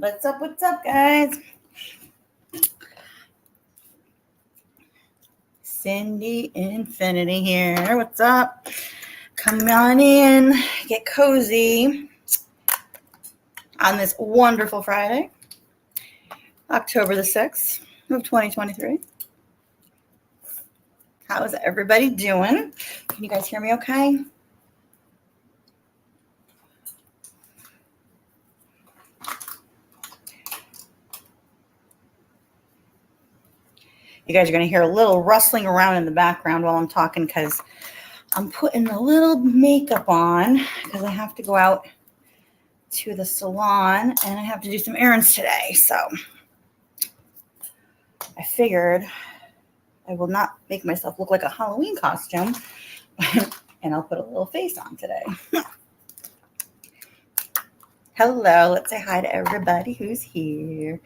What's up, guys? Cindy Infinity here. What's up? Come on in, get cozy on this wonderful Friday, October the 6th of 2023. How is everybody doing? Can you guys hear me okay? You guys are going to hear a little rustling around in the background while I'm talking because I'm putting a little makeup on because I have to go out to the salon and I have to do some errands today. So I figured I will not make myself look like a Halloween costume and I'll put a little face on today. Hello, let's say hi to everybody who's here.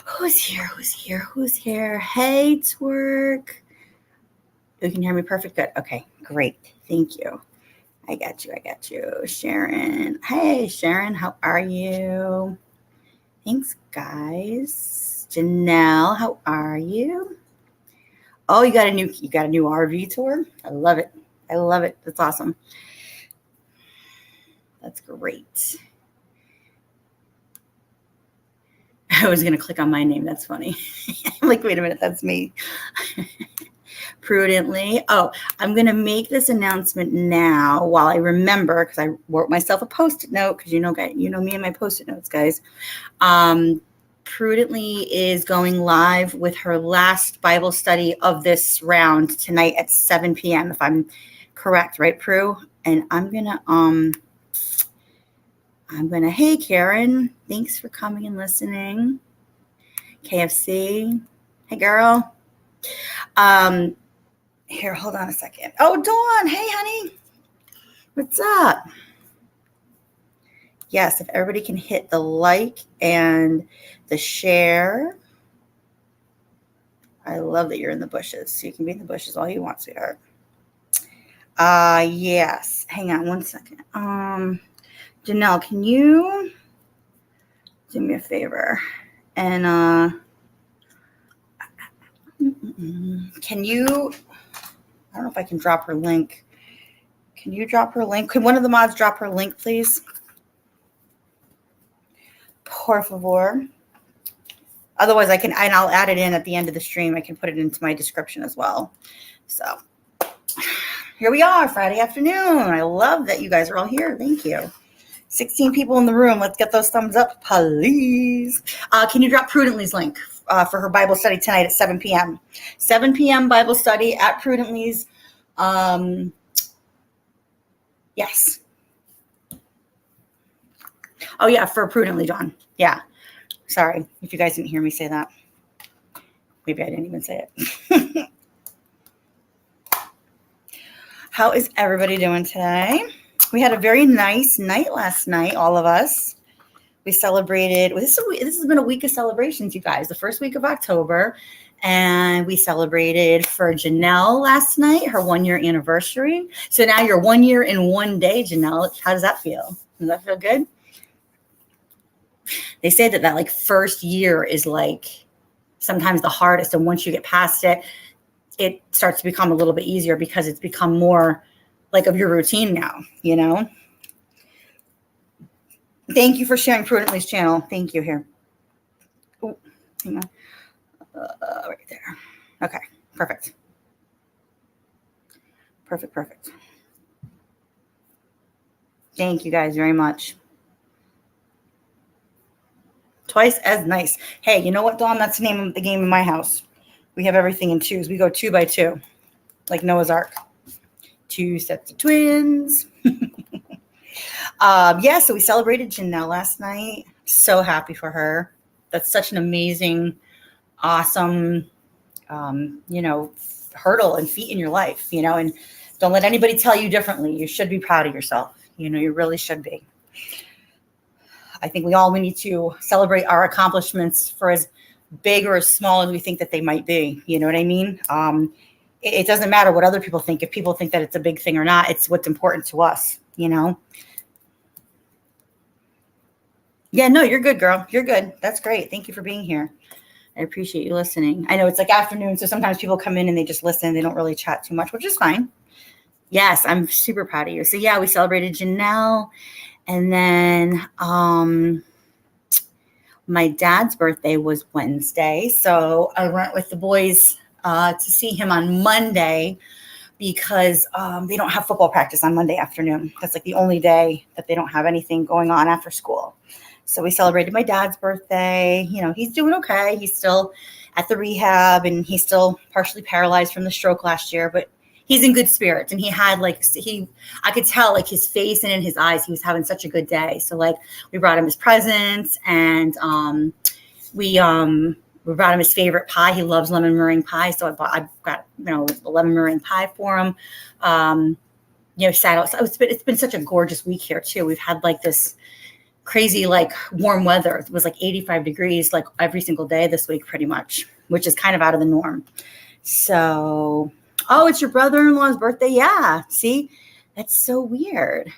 Who's here? Hey, Twerk. You can hear me perfect? Good. Okay, great. Thank you. I got you. Sharon. Hey, Sharon, how are you? Thanks, guys. Janelle, how are you? Oh, you got a new RV tour? I love it. That's awesome. That's great. I was going to click on my name. That's funny. I'm like, wait a minute, that's me. Prudently. Oh, I'm going to make this announcement now while I remember, because I wrote myself a Post-it note, because you know me and my Post-it notes, guys. Prudently is going live with her last Bible study of this round tonight at 7 p.m., if I'm correct, right, Prue? And I'm going to, hey, Karen, thanks for coming and listening. KFC, hey, girl. Here, hold on a second. Oh, Dawn, hey, honey. What's up? Yes, if everybody can hit the like and the share. I love that you're in the bushes. So you can be in the bushes all you want, sweetheart. Yes. Hang on one second. Janelle, can you do me a favor? And can you, I don't know if I can drop her link. Can you drop her link? Can one of the mods drop her link, please? Por favor. Otherwise, I can, and I'll add it in at the end of the stream. I can put it into my description as well. So here we are, Friday afternoon. I love that you guys are all here. Thank you. 16 people in the room. Let's get those thumbs up, please. Can you drop Prudently's link for her Bible study tonight at 7 p.m.? 7 p.m. Bible study at Prudently's. Yes. Oh, yeah, for Prudently, Dawn. Yeah. Sorry if you guys didn't hear me say that. Maybe I didn't even say it. How is everybody doing today? We had a very nice night last night, all of us. We celebrated. This has been a week of celebrations, you guys. The first week of October. And we celebrated for Janelle last night, her 1-year anniversary. So now you're 1 year in 1 day, Janelle. How does that feel? Does that feel good? They say that like first year is like sometimes the hardest. And once you get past it, it starts to become a little bit easier because it's become more like of your routine now, you know? Thank you for sharing Prudently's channel. Thank you here. Oh, hang on. Right there. Okay, perfect. Perfect. Thank you guys very much. Twice as nice. Hey, you know what, Dawn? That's the name of the game in my house. We have everything in twos. We go 2 by 2, like Noah's Ark. 2 sets of twins. Yeah, so we celebrated Janelle last night. So happy for her. That's such an amazing, awesome, hurdle and feat in your life, and don't let anybody tell you differently. You should be proud of yourself. You really should be. I think we need to celebrate our accomplishments for as big or as small as we think that they might be. You know what I mean? It doesn't matter what other people think. If people think that it's a big thing or not, it's what's important to us, Yeah, no, you're good, girl. You're good. That's great. Thank you for being here. I appreciate you listening. I know it's like afternoon, so sometimes people come in and they just listen. They don't really chat too much, which is fine. Yes, I'm super proud of you. So yeah, we celebrated Janelle, and then my dad's birthday was Wednesday, so I went with the boys to see him on Monday because they don't have football practice on Monday afternoon. That's like the only day that they don't have anything going on after school. So we celebrated my dad's birthday. You know, he's doing okay. He's still at the rehab, and he's still partially paralyzed from the stroke last year, but he's in good spirits. And he had I could tell like his face and in his eyes, he was having such a good day. So like we brought him his presents, and we brought him his favorite pie. He loves lemon meringue pie. So I got, a lemon meringue pie for him. It's been such a gorgeous week here too. We've had like this crazy, like warm weather. It was like 85 degrees, like every single day this week, pretty much, which is kind of out of the norm. So, oh, it's your brother-in-law's birthday. Yeah. See, that's so weird.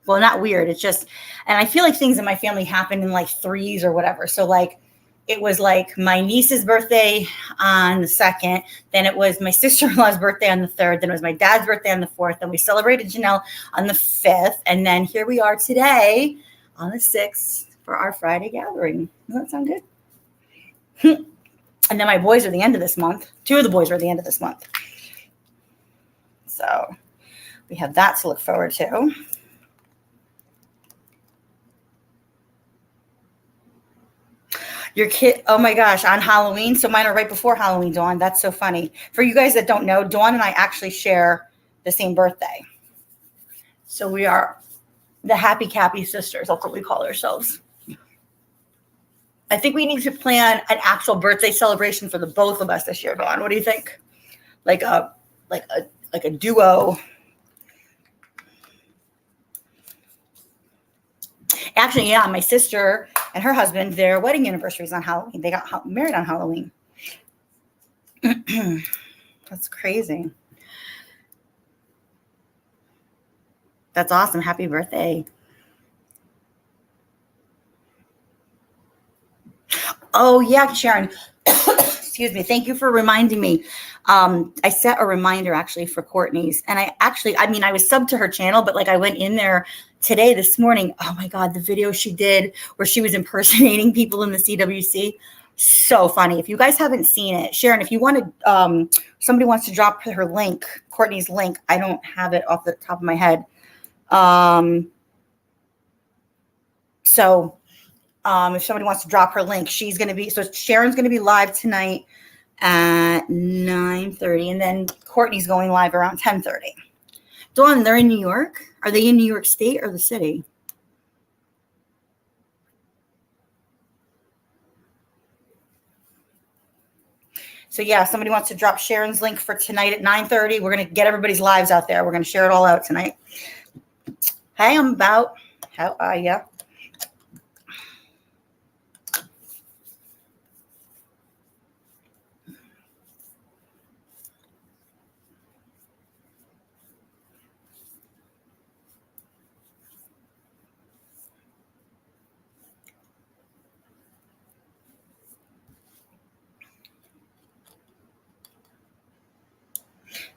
Well, not weird. It's just, and I feel like things in my family happen in like threes or whatever. So like, it was like my niece's birthday on the 2nd. Then it was my sister-in-law's birthday on the 3rd. Then it was my dad's birthday on the 4th. Then we celebrated Janelle on the 5th. And then here we are today on the 6th for our Friday gathering. Does that sound good? And then my boys are the end of this month. 2 of the boys are the end of this month. So we have that to look forward to. Your kid, oh my gosh, on Halloween. So mine are right before Halloween, Dawn. That's so funny. For you guys that don't know, Dawn and I actually share the same birthday. So we are the Happy Cappy sisters. That's what we call ourselves. I think we need to plan an actual birthday celebration for the both of us this year, Dawn. What do you think? Like a duo. Actually, yeah, my sister and her husband, their wedding anniversary is on Halloween. They got married on Halloween. That's crazy. That's awesome. Happy birthday. Oh, yeah, Sharon. Excuse me. Thank you for reminding me. I set a reminder actually for Courtney's. And I was subbed to her channel, but like I went in there this morning. Oh my God, the video she did where she was impersonating people in the CWC. So funny. If you guys haven't seen it, Sharon, if you want to, somebody wants to drop her link, Courtney's link. I don't have it off the top of my head. If somebody wants to drop her link, Sharon's going to be live tonight at 9:30, and then Courtney's going live around 10:30. Dawn, they're in New York. Are they in New York State or the city? So yeah, somebody wants to drop Sharon's link for tonight at 9:30. We're going to get everybody's lives out there. We're going to share it all out tonight. Hey, I'm about. How are you?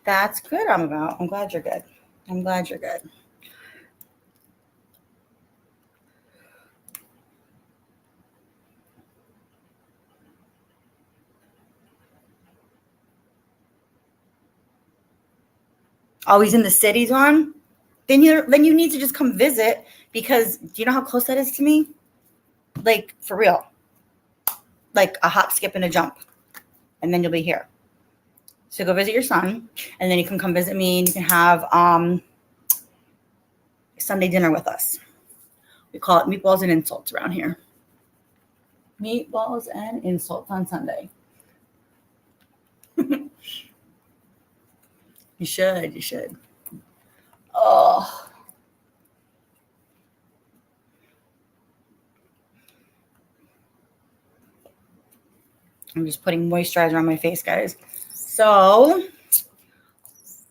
That's good. I'm glad you're good. I'm glad you're good. Always in the cities on? Then you need to just come visit, because do you know how close that is to me? Like, for real. Like a hop, skip, and a jump. And then you'll be here. So go visit your son, and then you can come visit me, and you can have Sunday dinner with us. We call it meatballs and insults around here. Meatballs and insults on Sunday. You should. Oh. I'm just putting moisturizer on my face, guys. So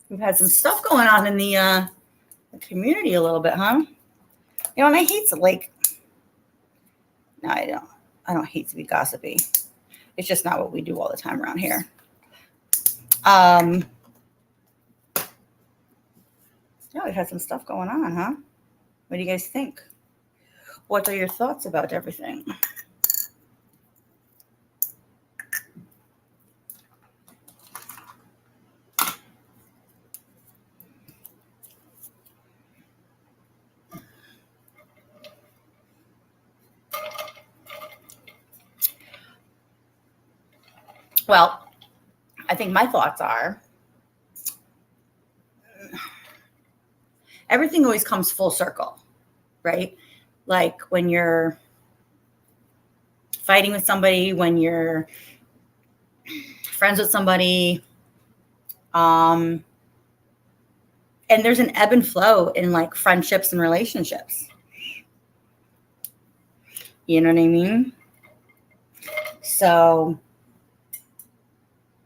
we've had some stuff going on in the community a little bit, huh? And I hate to No, I don't. I don't hate to be gossipy. It's just not what we do all the time around here. Oh, we've had some stuff going on, huh? What do you guys think? What are your thoughts about everything? Well, I think my thoughts are everything always comes full circle, right? Like when you're fighting with somebody, when you're friends with somebody, and there's an ebb and flow in like friendships and relationships. You know what I mean? So,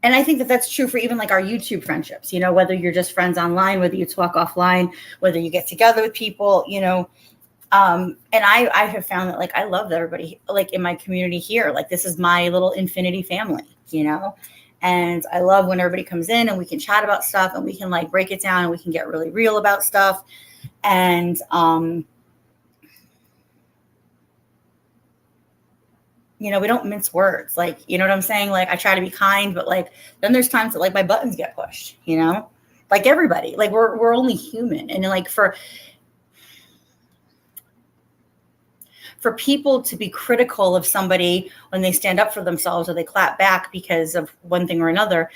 and I think that that's true for even like our YouTube friendships, you know, whether you're just friends online, whether you talk offline, whether you get together with people, you know. And I have found that like I love everybody like in my community here. Like this is my little infinity family, you know. And I love when everybody comes in and we can chat about stuff and we can like break it down and we can get really real about stuff. And you know, we don't mince words. Like, you know what I'm saying? Like I try to be kind, but like then there's times that like my buttons get pushed, you know? Like everybody. Like we're only human. And like for people to be critical of somebody when they stand up for themselves or they clap back because of one thing or another,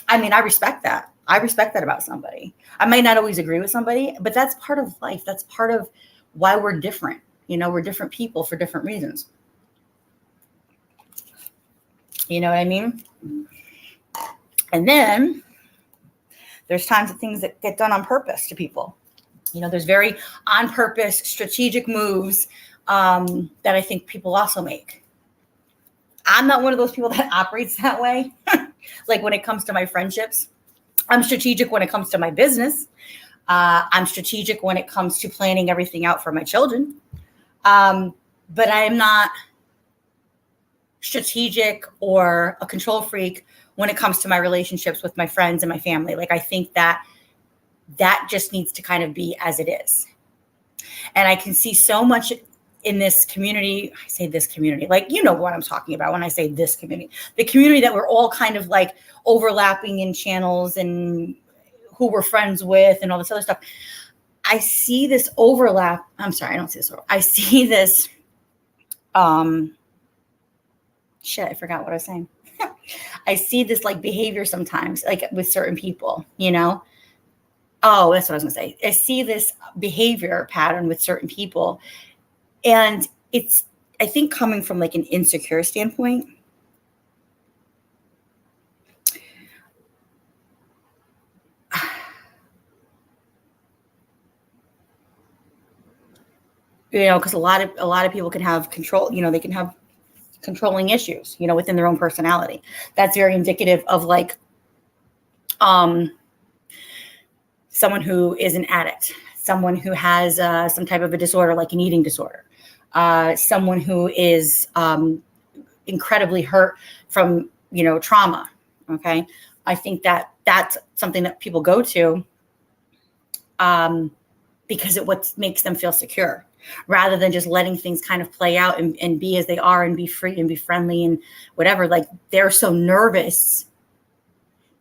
I mean, I respect that. I respect that about somebody. I might not always agree with somebody, but that's part of life. That's part of why we're different. You know, we're different people for different reasons. You know what I mean? And then there's times of things that get done on purpose to people. You know, there's very on purpose strategic moves that I think people also make. I'm not one of those people that operates that way. Like when it comes to my friendships, I'm strategic when it comes to my business. I'm strategic when it comes to planning everything out for my children. But I am not strategic or a control freak when it comes to my relationships with my friends and my family. Like I think that just needs to kind of be as it is. And I can see so much in this community. I say this community, like, you know what I'm talking about when I say this community, the community that we're all kind of like overlapping in channels and who we're friends with and all this other stuff. I see this overlap. I'm sorry, I don't see this. I see this. Shit, I forgot what I was saying. I see this like behavior sometimes, like with certain people, you know? Oh, that's what I was gonna say. I see this behavior pattern with certain people. And it's, I think, coming from like an insecure standpoint. You know, because a lot of people can have control, you know, they can have controlling issues, you know, within their own personality. That's very indicative of like someone who is an addict, someone who has some type of a disorder, like an eating disorder, someone who is incredibly hurt from, you know, trauma. Okay. I think that that's something that people go to because it what makes them feel secure, rather than just letting things kind of play out and be as they are and be free and be friendly and whatever. Like they're so nervous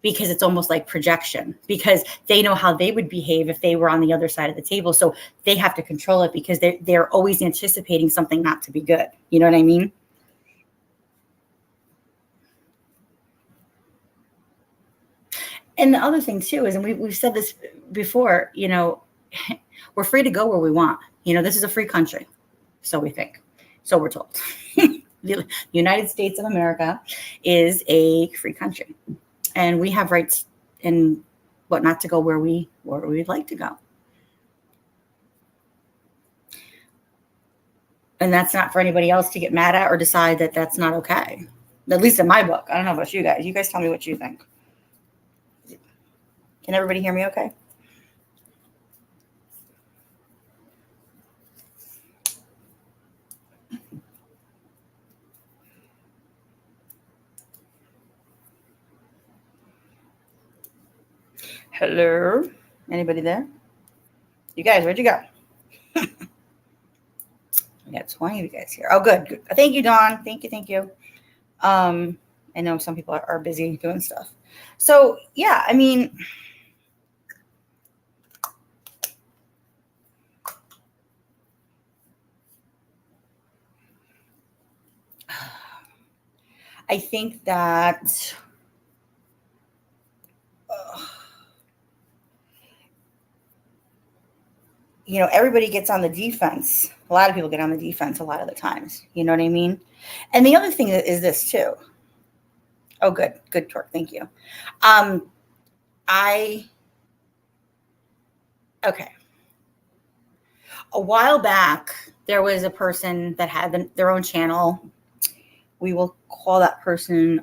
because it's almost like projection, because they know how they would behave if they were on the other side of the table. So they have to control it because they're always anticipating something not to be good. You know what I mean? And the other thing too is, and we've said this before, you know, we're free to go where we want. You know, this is a free country. So we think. So we're told. The United States of America is a free country. And we have rights and whatnot to go where we'd like to go. And that's not for anybody else to get mad at or decide that that's not okay. At least in my book. I don't know about you guys. You guys tell me what you think. Can everybody hear me okay? Hello? Anybody there? You guys, where'd you go? We got 20 of you guys here. Oh, good. Thank you, Dawn. Thank you. I know some people are busy doing stuff. So, yeah, I mean, I think that everybody gets on the defense. A lot of people get on the defense a lot of the times. You know what I mean? And the other thing is this too. Oh, good, Torque. Thank you. Okay. A while back, there was a person that had their own channel. We will call that person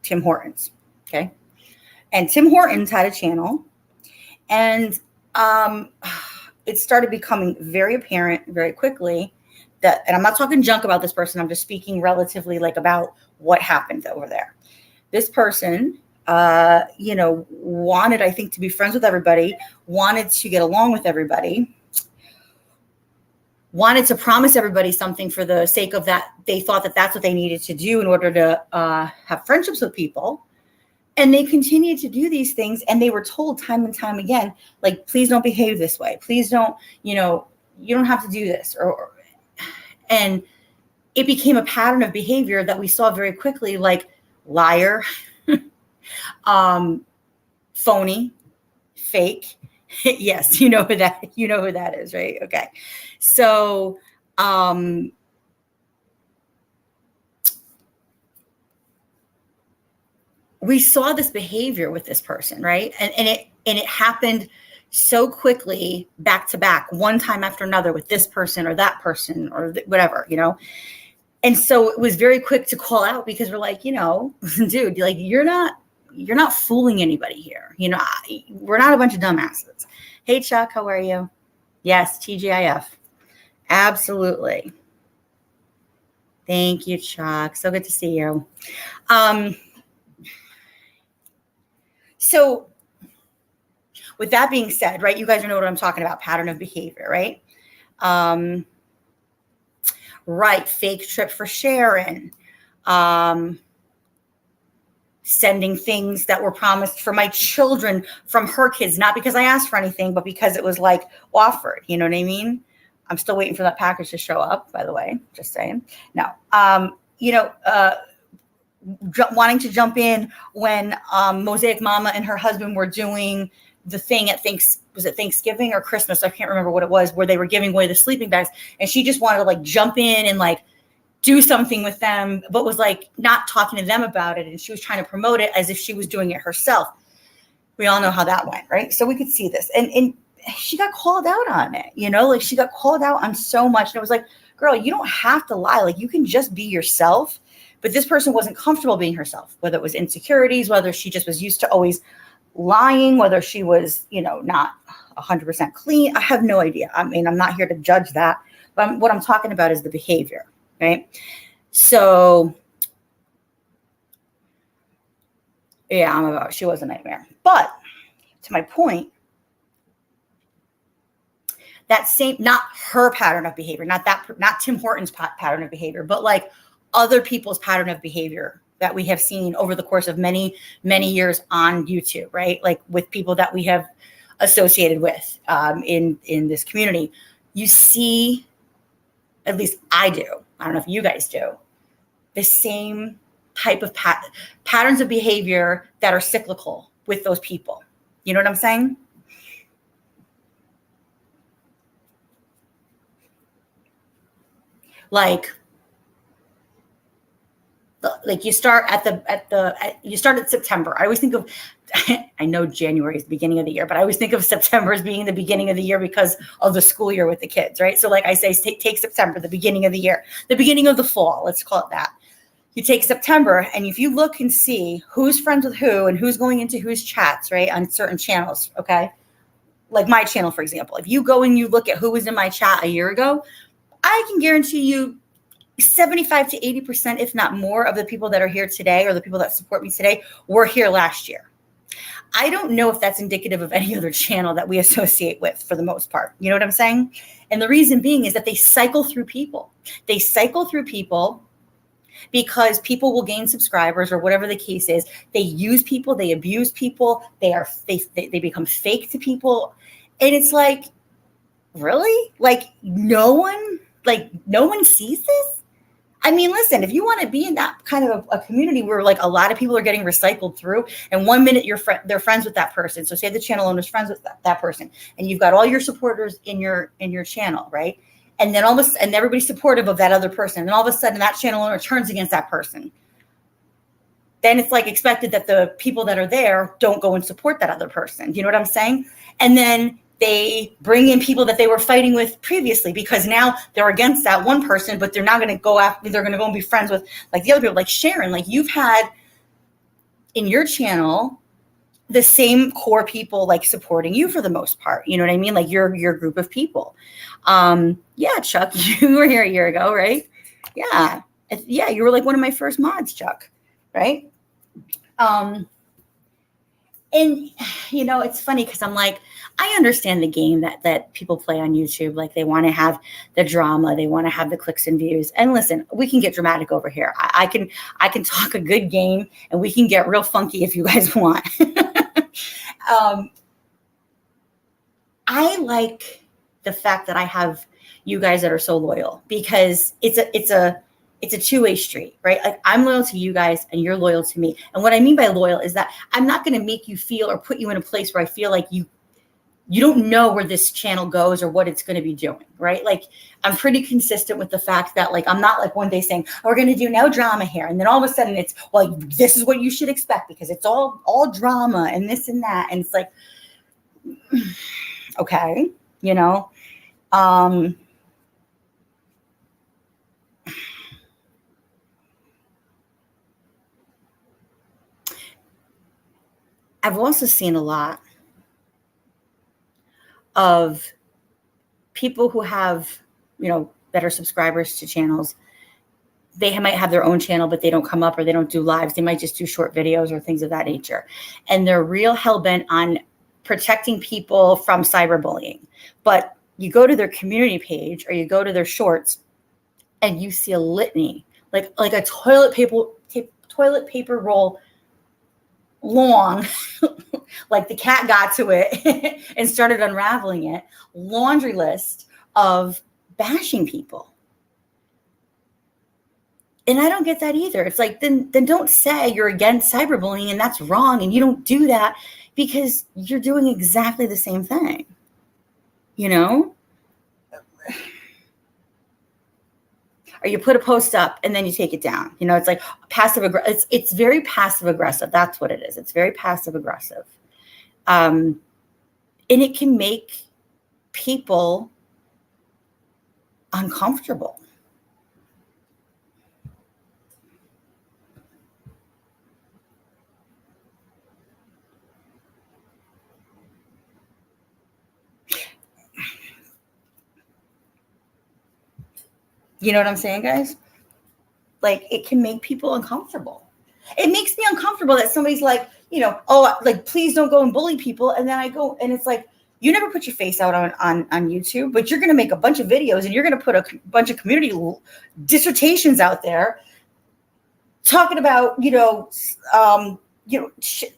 Tim Hortons. Okay. And Tim Hortons had a channel, and it started becoming very apparent very quickly that, and I'm not talking junk about this person, I'm just speaking relatively like about what happened over there. This person, wanted, I think, to be friends with everybody, wanted to get along with everybody, wanted to promise everybody something for the sake of that. They thought that that's what they needed to do in order to have friendships with people. And they continued to do these things, and they were told time and time again, like, please don't behave this way. Please don't, you don't have to do this. And it became a pattern of behavior that we saw very quickly, like liar, phony, fake. Yes, you know who that is, right? Okay. So, we saw this behavior with this person, right? And it happened so quickly, back to back, one time after another, with this person or that person or whatever, And so it was very quick to call out, because we're like, dude, like, you're not fooling anybody here. We're not a bunch of dumbasses. Hey, Chuck, how are you? Yes, TGIF. Absolutely. Thank you, Chuck. So good to see you. So with that being said, right, you guys know what I'm talking about, pattern of behavior, right? Right, fake trip for Sharon. Sending things that were promised for my children from her kids, not because I asked for anything, but because it was like offered. You know what I mean? I'm still waiting for that package to show up, by the way, just saying. No, wanting to jump in when Mosaic Mama and her husband were doing the thing at was it Thanksgiving or Christmas? I can't remember what it was, where they were giving away the sleeping bags, and she just wanted to like jump in and like do something with them, but was like not talking to them about it. And she was trying to promote it as if she was doing it herself. We all know how that went, right? So we could see this. And she got called out on it, like she got called out on so much. And it was like, girl, you don't have to lie. Like, you can just be yourself. But this person wasn't comfortable being herself, whether it was insecurities, whether she just was used to always lying, whether she was, not 100% clean. I have no idea. I mean, I'm not here to judge that. But what I'm talking about is the behavior, right? So, yeah, she was a nightmare. But to my point, that same, not her pattern of behavior, not Tim Hortons pattern of behavior, but like other people's pattern of behavior that we have seen over the course of many, many years on YouTube, right? Like with people that we have associated with in this community. You see, at least I do, I don't know if you guys do, the same type of patterns of behavior that are cyclical with those people. You know what I'm saying? Like you start you start at September. I always think of, I know January is the beginning of the year, but I always think of September as being the beginning of the year because of the school year with the kids, right? So like I say, take September, the beginning of the year, the beginning of the fall, let's call it that. You take September, and if you look and see who's friends with who and who's going into whose chats, right, on certain channels, okay? Like my channel, for example, if you go and you look at who was in my chat a year ago, I can guarantee you 75 to 80%, if not more, of the people that are here today or the people that support me today were here last year. I don't know if that's indicative of any other channel that we associate with for the most part. You know what I'm saying? And the reason being is that they cycle through people. They cycle through people because people will gain subscribers or whatever the case is. They use people, they abuse people, they become fake to people. And it's like, really? Like no one sees this? I mean, listen, if you want to be in that kind of a community where like a lot of people are getting recycled through, and 1 minute they're friends with that person. So say the channel owner's friends with that person, and you've got all your supporters in your channel, right? And then and everybody's supportive of that other person. And all of a sudden that channel owner turns against that person. Then it's like expected that the people that are there don't go and support that other person. You know what I'm saying? And then they bring in people that they were fighting with previously because now they're against that one person, but they're not going to go after, they're going to go and be friends with like the other people, like Sharon. Like you've had in your channel the same core people like supporting you for the most part. You know what I mean? Like your group of people. Yeah, Chuck, you were here a year ago, right? Yeah. Yeah, you were like one of my first mods, Chuck, right? And, you know, it's funny because I'm like, I understand the game that people play on YouTube. Like they want to have the drama. They want to have the clicks and views. And listen, we can get dramatic over here. I can talk a good game and we can get real funky if you guys want. I like the fact that I have you guys that are so loyal because it's a two-way street, right? Like I'm loyal to you guys and you're loyal to me. And what I mean by loyal is that I'm not going to make you feel or put you in a place where I feel like you don't know where this channel goes or what it's going to be doing, right? Like I'm pretty consistent with the fact that like, I'm not like one day saying, oh, we're going to do no drama here. And then all of a sudden it's, well, this is what you should expect because it's all drama and this and that. And it's like, okay, you know, I've also seen a lot of people who have, you know, that are subscribers to channels. They might have their own channel, but they don't come up or they don't do lives. They might just do short videos or things of that nature. And they're real hell-bent on protecting people from cyberbullying. But you go to their community page or you go to their shorts and you see a litany, like a toilet paper roll long, like the cat got to it and started unraveling it, laundry list of bashing people. And I don't get that either. It's like, then don't say you're against cyberbullying and that's wrong. And you don't do that because you're doing exactly the same thing, you know? Or you put a post up and then you take it down. You know, it's like passive aggressive. It's very passive aggressive. That's what it is. It's very passive aggressive. And it can make people uncomfortable. You know what I'm saying, guys? Like it can make people uncomfortable. It makes me uncomfortable that somebody's like, you know, oh, like, please don't go and bully people. And then I go and it's like, you never put your face out on YouTube, but you're going to make a bunch of videos and you're going to put a bunch of community dissertations out there talking about,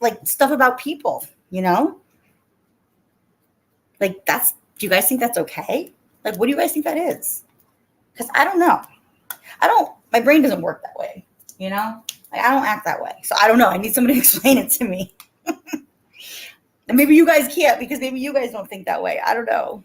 like stuff about people, you know, like do you guys think that's okay? Like, what do you guys think that is? Because I don't know. My brain doesn't work that way, you know? Like, I don't act that way. So I don't know. I need somebody to explain it to me. And maybe you guys can't because maybe you guys don't think that way. I don't know.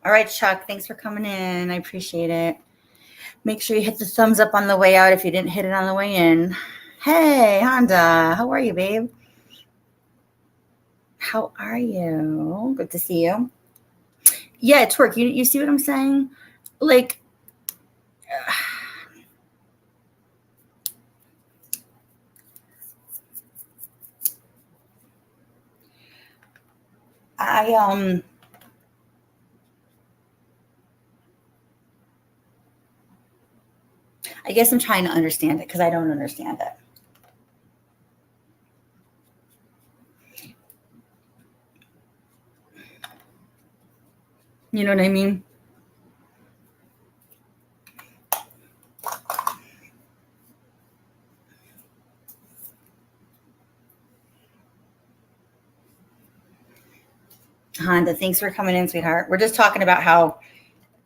All right, Chuck, thanks for coming in. I appreciate it. Make sure you hit the thumbs up on the way out if you didn't hit it on the way in. Hey, Honda, how are you, babe? How are you? Good to see you. Yeah, twerk. You see what I'm saying? Like, I guess I'm trying to understand it because I don't understand it. You know what I mean? Honda, thanks for coming in, sweetheart. We're just talking about how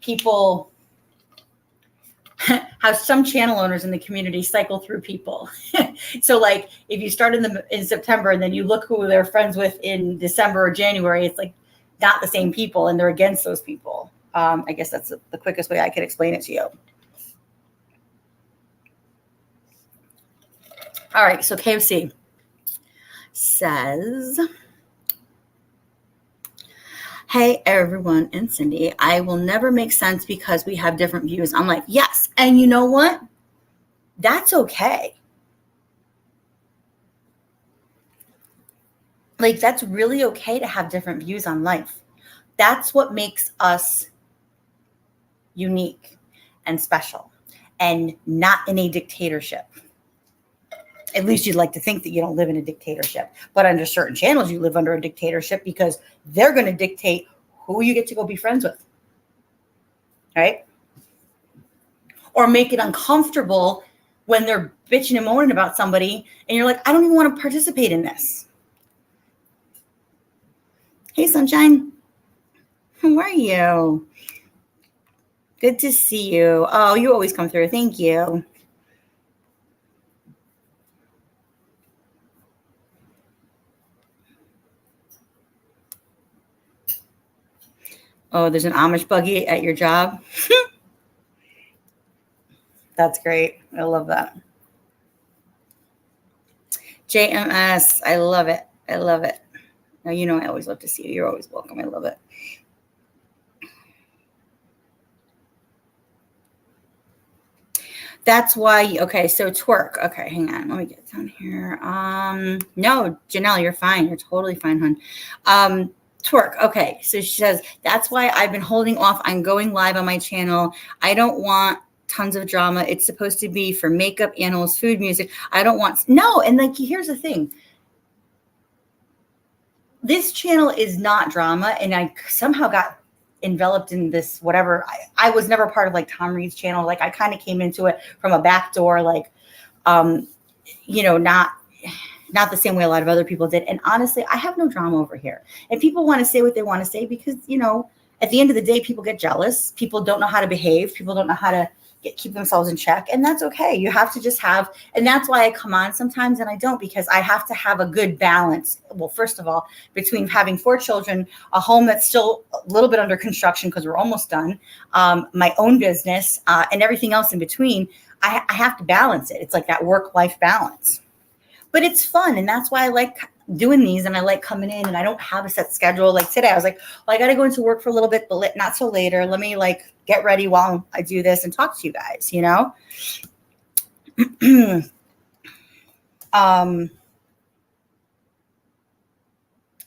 people, how some channel owners in the community cycle through people. So, like, if you start in September and then you look who they're friends with in December or January, it's like not the same people, and they're against those people. I guess that's the quickest way I could explain it to you. All right, so KFC says, hey, everyone, and Cindy, I will never make sense because we have different views. I'm like, yes. And you know what? That's okay. Like, that's really okay to have different views on life. That's what makes us unique and special and not in a dictatorship. At least you'd like to think that you don't live in a dictatorship. But under certain channels, you live under a dictatorship because they're going to dictate who you get to go be friends with. Right? Or make it uncomfortable when they're bitching and moaning about somebody and you're like, I don't even want to participate in this. Hey, Sunshine. How are you? Good to see you. Oh, you always come through. Thank you. Oh, there's an Amish buggy at your job? That's great. I love that. JMS, I love it. I love it. Now, you know I always love to see you. You're always welcome. I love it. That's why, okay, so twerk. Okay, hang on. Let me get down here. No, Janelle, you're fine. You're totally fine, hon. Twerk. Okay, so she says, that's why I've been holding off on going live on my channel. I don't want tons of drama. It's supposed to be for makeup, animals, food, music. I don't want, no, and like, here's the thing. This channel is not drama, and I somehow got enveloped in this whatever. I was never part of like Tom Reed's channel. Like, I kind of came into it from a back door, like, you know, not the same way a lot of other people did. And honestly, I have no drama over here. And people want to say what they want to say because, you know, at the end of the day, people get jealous. People don't know how to behave. People don't know how to keep themselves in check. And that's okay. You have to just have, and that's why I come on sometimes and I don't, because I have to have a good balance. Well, first of all, between having 4 children, a home that's still a little bit under construction because we're almost done, my own business, and everything else in between, I have to balance it. It's like that work-life balance. But it's fun, and that's why I like doing these, and I like coming in, and I don't have a set schedule. Like today, I was like, well, I got to go into work for a little bit, but not so later. Let me like get ready while I do this and talk to you guys, you know?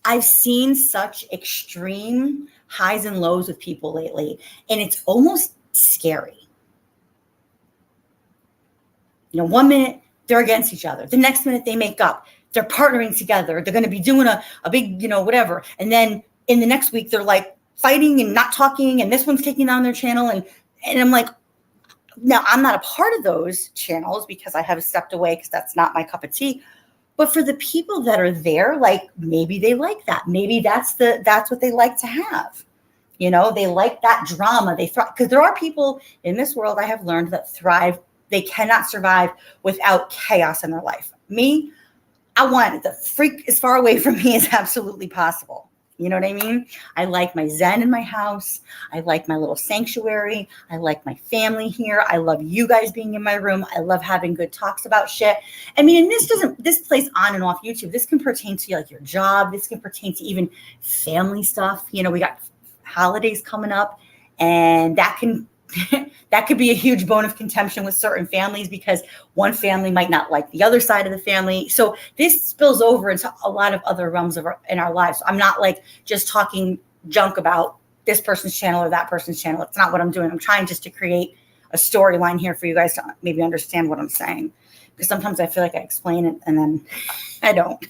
I've seen such extreme highs and lows with people lately, and it's almost scary. You know, 1 minute, they're against each other. The next minute they make up. They're partnering together. They're going to be doing a big, you know, whatever. And then in the next week, they're like fighting and not talking. And this one's taking down their channel. And I'm like, now I'm not a part of those channels because I have stepped away because that's not my cup of tea. But for the people that are there, like maybe they like that. Maybe that's what they like to have. You know, they like that drama. They thrive because there are people in this world I have learned that thrive. They cannot survive without chaos in their life. Me, I want the freak as far away from me as absolutely possible. You know what I mean? I like my zen in my house. I like my little sanctuary. I like my family here. I love you guys being in my room. I love having good talks about shit. I mean, and this plays on and off YouTube. This can pertain to like your job. This can pertain to even family stuff. You know, we got holidays coming up, and that can that could be a huge bone of contention with certain families because one family might not like the other side of the family. So this spills over into a lot of other realms in our lives. I'm not like just talking junk about this person's channel or that person's channel. It's not what I'm doing. I'm trying just to create a storyline here for you guys to maybe understand what I'm saying. Because sometimes I feel like I explain it and then I don't.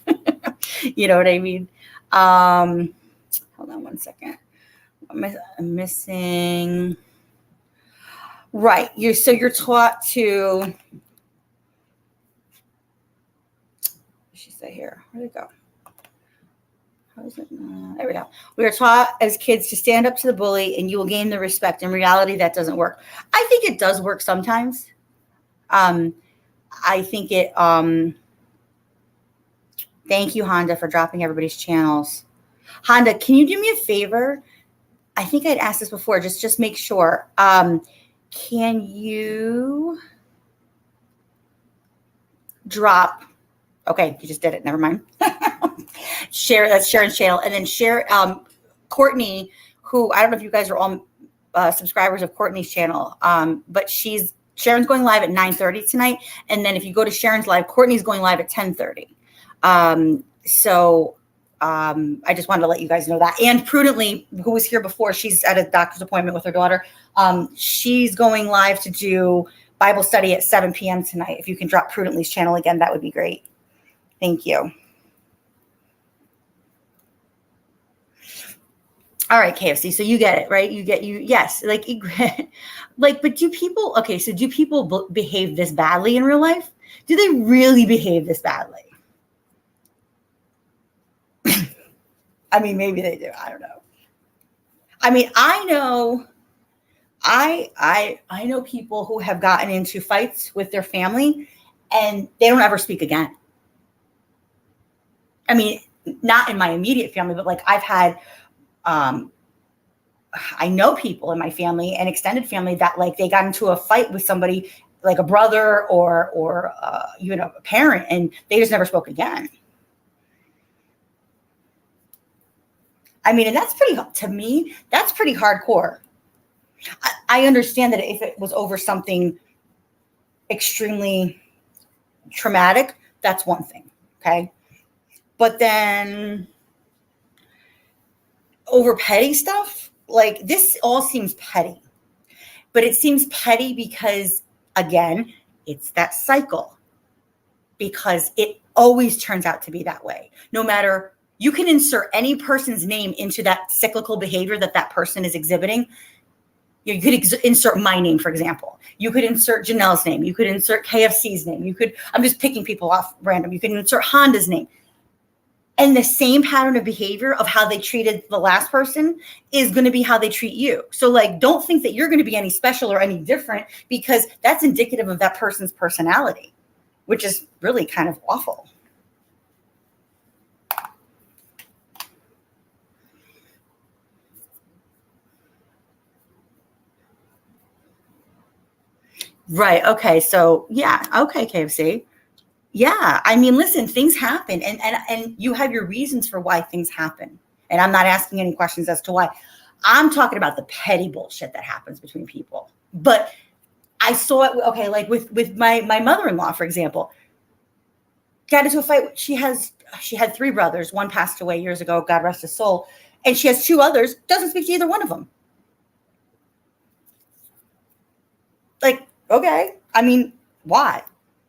You know what I mean? Hold on one second. I'm missing... Right. You're taught to, she said here, where'd it go? How is it? There we go. We are taught as kids to stand up to the bully and you will gain the respect. In reality, that doesn't work. I think it does work sometimes. I think it, thank you, Honda, for dropping everybody's channels. Honda, can you do me a favor? I think I'd asked this before. Just make sure. Can you drop? Okay, you just did it. Never mind. Share, that's Sharon's channel. And then share Courtney, who I don't know if you guys are all subscribers of Courtney's channel, but Sharon's going live at 9:30 tonight. And then if you go to Sharon's live, Courtney's going live at 10:30. I just wanted to let you guys know that. And Prudently, who was here before, she's at a doctor's appointment with her daughter. She's going live to do Bible study at 7 p.m. tonight. If you can drop Prudently's channel again, that would be great. Thank you. All right, KFC. So you get it, right? Yes. Like, but do people behave this badly in real life? Do they really behave this badly? I mean, maybe they do. I don't know. I mean, I know people who have gotten into fights with their family and they don't ever speak again. I mean, not in my immediate family, but like I've had, I know people in my family and extended family that like they got into a fight with somebody like a brother or a parent, and they just never spoke again. I mean, and that's to me, that's pretty hardcore. I understand that if it was over something extremely traumatic, that's one thing, okay? But then over petty stuff, like this all seems petty. But it seems petty because, again, it's that cycle. Because it always turns out to be that way. No matter, you can insert any person's name into that cyclical behavior that person is exhibiting. You could insert my name, for example. You could insert Janelle's name. You could insert KFC's name. I'm just picking people off random. You could insert Honda's name. And the same pattern of behavior of how they treated the last person is going to be how they treat you. So like, don't think that you're going to be any special or any different, because that's indicative of that person's personality, which is really kind of awful. Right. Okay. So yeah. Okay, KFC. Yeah. I mean, listen, things happen and you have your reasons for why things happen. And I'm not asking any questions as to why. I'm talking about the petty bullshit that happens between people. But I saw it, okay, like with my mother-in-law, for example, got into a fight. She had 3 brothers. One passed away years ago, God rest his soul. And she has 2 others, doesn't speak to either one of them. Like, okay. I mean, why?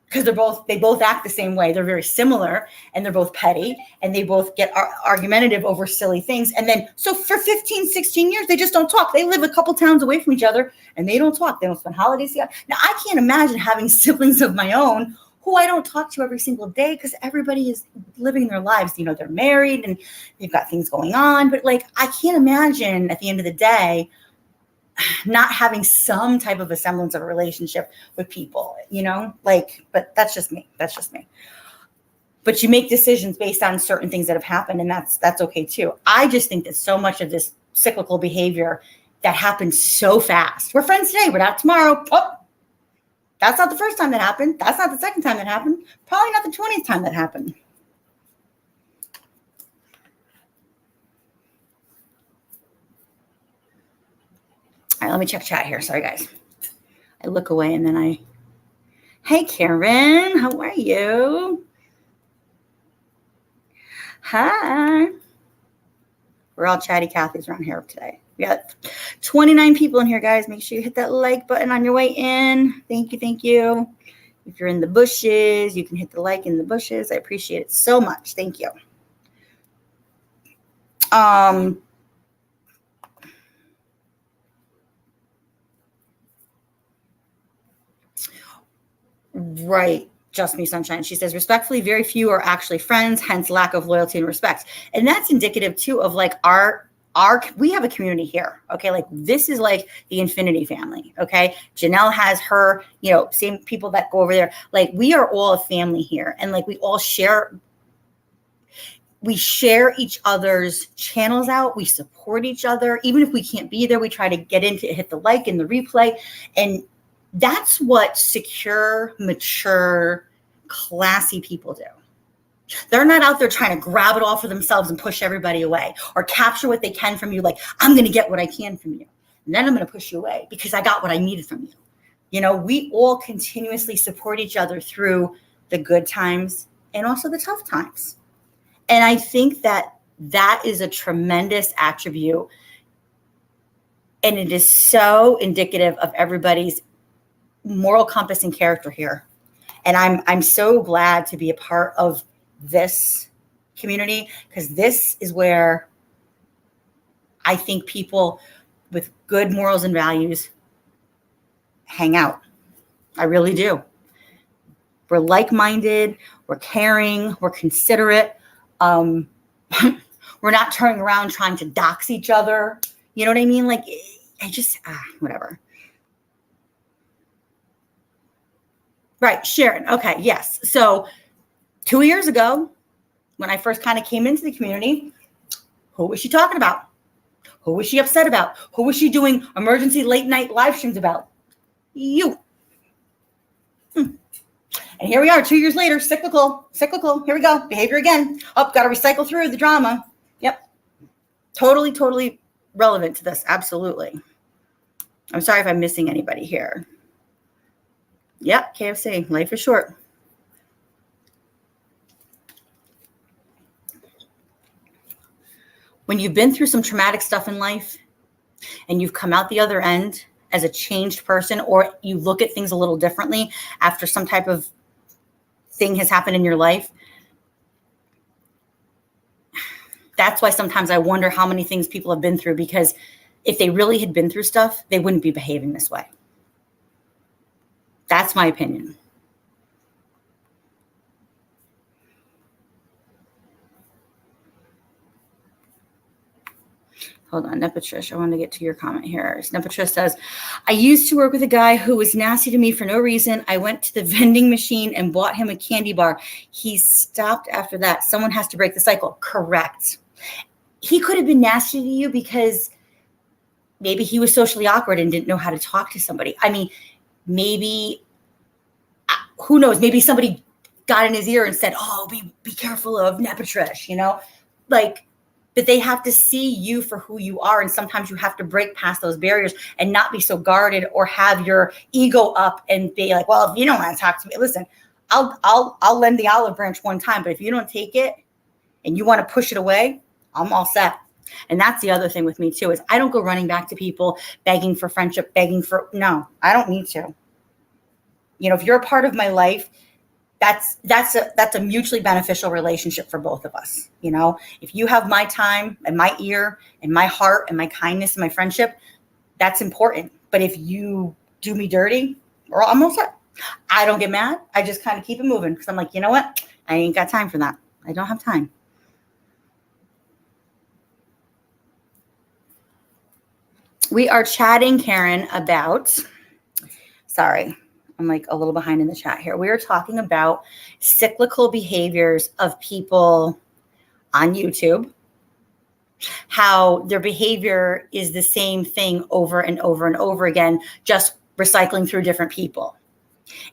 Because they both act the same way. They're very similar and they're both petty and they both get argumentative over silly things. And then, so for 15, 16 years, they just don't talk. They live a couple towns away from each other and they don't talk. They don't spend holidays together. Now, I can't imagine having siblings of my own who I don't talk to every single day because everybody is living their lives. You know, they're married and they've got things going on. But like, I can't imagine at the end of the day, not having some type of a semblance of a relationship with people, you know, like, but that's just me. but you make decisions based on certain things that have happened, and that's okay too. I just think that so much of this cyclical behavior that happens so fast. We're friends today, we're not tomorrow. Oh, that's not the first time that happened. That's not the second time that happened. Probably not the 20th time that happened. All right, let me check chat here. Sorry, guys. I look away and then hey, Karen, how are you? Hi. We're all chatty Cathy's around here today. We got 29 people in here, guys. Make sure you hit that like button on your way in. Thank you, thank you. If you're in the bushes, you can hit the like in the bushes. I appreciate it so much. Thank you. Right. Just Me Sunshine. She says, respectfully, very few are actually friends, hence lack of loyalty and respect. And that's indicative too of like we have a community here. Okay. Like this is like the Infinity family. Okay. Janelle has her, same people that go over there. Like we are all a family here. And like we all share each other's channels out. We support each other. Even if we can't be there, we try to get into hit the like and the replay. And that's what secure, mature, classy people do. They're not out there trying to grab it all for themselves and push everybody away or capture what they can from you. Like, I'm going to get what I can from you. And then I'm going to push you away because I got what I needed from you. We all continuously support each other through the good times and also the tough times. And I think that is a tremendous attribute. And it is so indicative of everybody's moral compass and character here. And I'm so glad to be a part of this community because this is where I think people with good morals and values hang out. I really do. We're like-minded, we're caring, we're considerate. We're not turning around trying to dox each other. You know what I mean? Like, I just, whatever. Right, Sharon. Okay, yes. So 2 years ago, when I first kind of came into the community, who was she talking about? Who was she upset about? Who was she doing emergency late night live streams about? You. And here we are 2 years later, cyclical. Here we go. Behavior again. Oh, got to recycle through the drama. Yep. Totally relevant to this. Absolutely. I'm sorry if I'm missing anybody here. Yep, KFC. Life is short. When you've been through some traumatic stuff in life and you've come out the other end as a changed person, or you look at things a little differently after some type of thing has happened in your life, that's why sometimes I wonder how many things people have been through, because if they really had been through stuff, they wouldn't be behaving this way. That's my opinion. Hold on, Nepatrish, I want to get to your comment here. Nepatrish says, I used to work with a guy who was nasty to me for no reason. I went to the vending machine and bought him a candy bar. He stopped after that. Someone has to break the cycle. Correct. He could have been nasty to you because maybe he was socially awkward and didn't know how to talk to somebody. I mean, maybe, who knows, maybe somebody got in his ear and said, oh, be careful of Nepatrish, but they have to see you for who you are. And sometimes you have to break past those barriers and not be so guarded or have your ego up and be like, well, if you don't want to talk to me, listen, I'll lend the olive branch one time, but if you don't take it and you want to push it away, I'm all set. And that's the other thing with me too, is I don't go running back to people begging for friendship, no, I don't need to. If you're a part of my life, that's a mutually beneficial relationship for both of us. If you have my time and my ear and my heart and my kindness and my friendship, that's important. But if you do me dirty, I'm all set. I don't get mad. I just kind of keep it moving because I'm like, you know what? I ain't got time for that. I don't have time. We are chatting, Karen, about, sorry, I'm like a little behind in the chat here. We are talking about cyclical behaviors of people on YouTube, how their behavior is the same thing over and over and over again, just recycling through different people,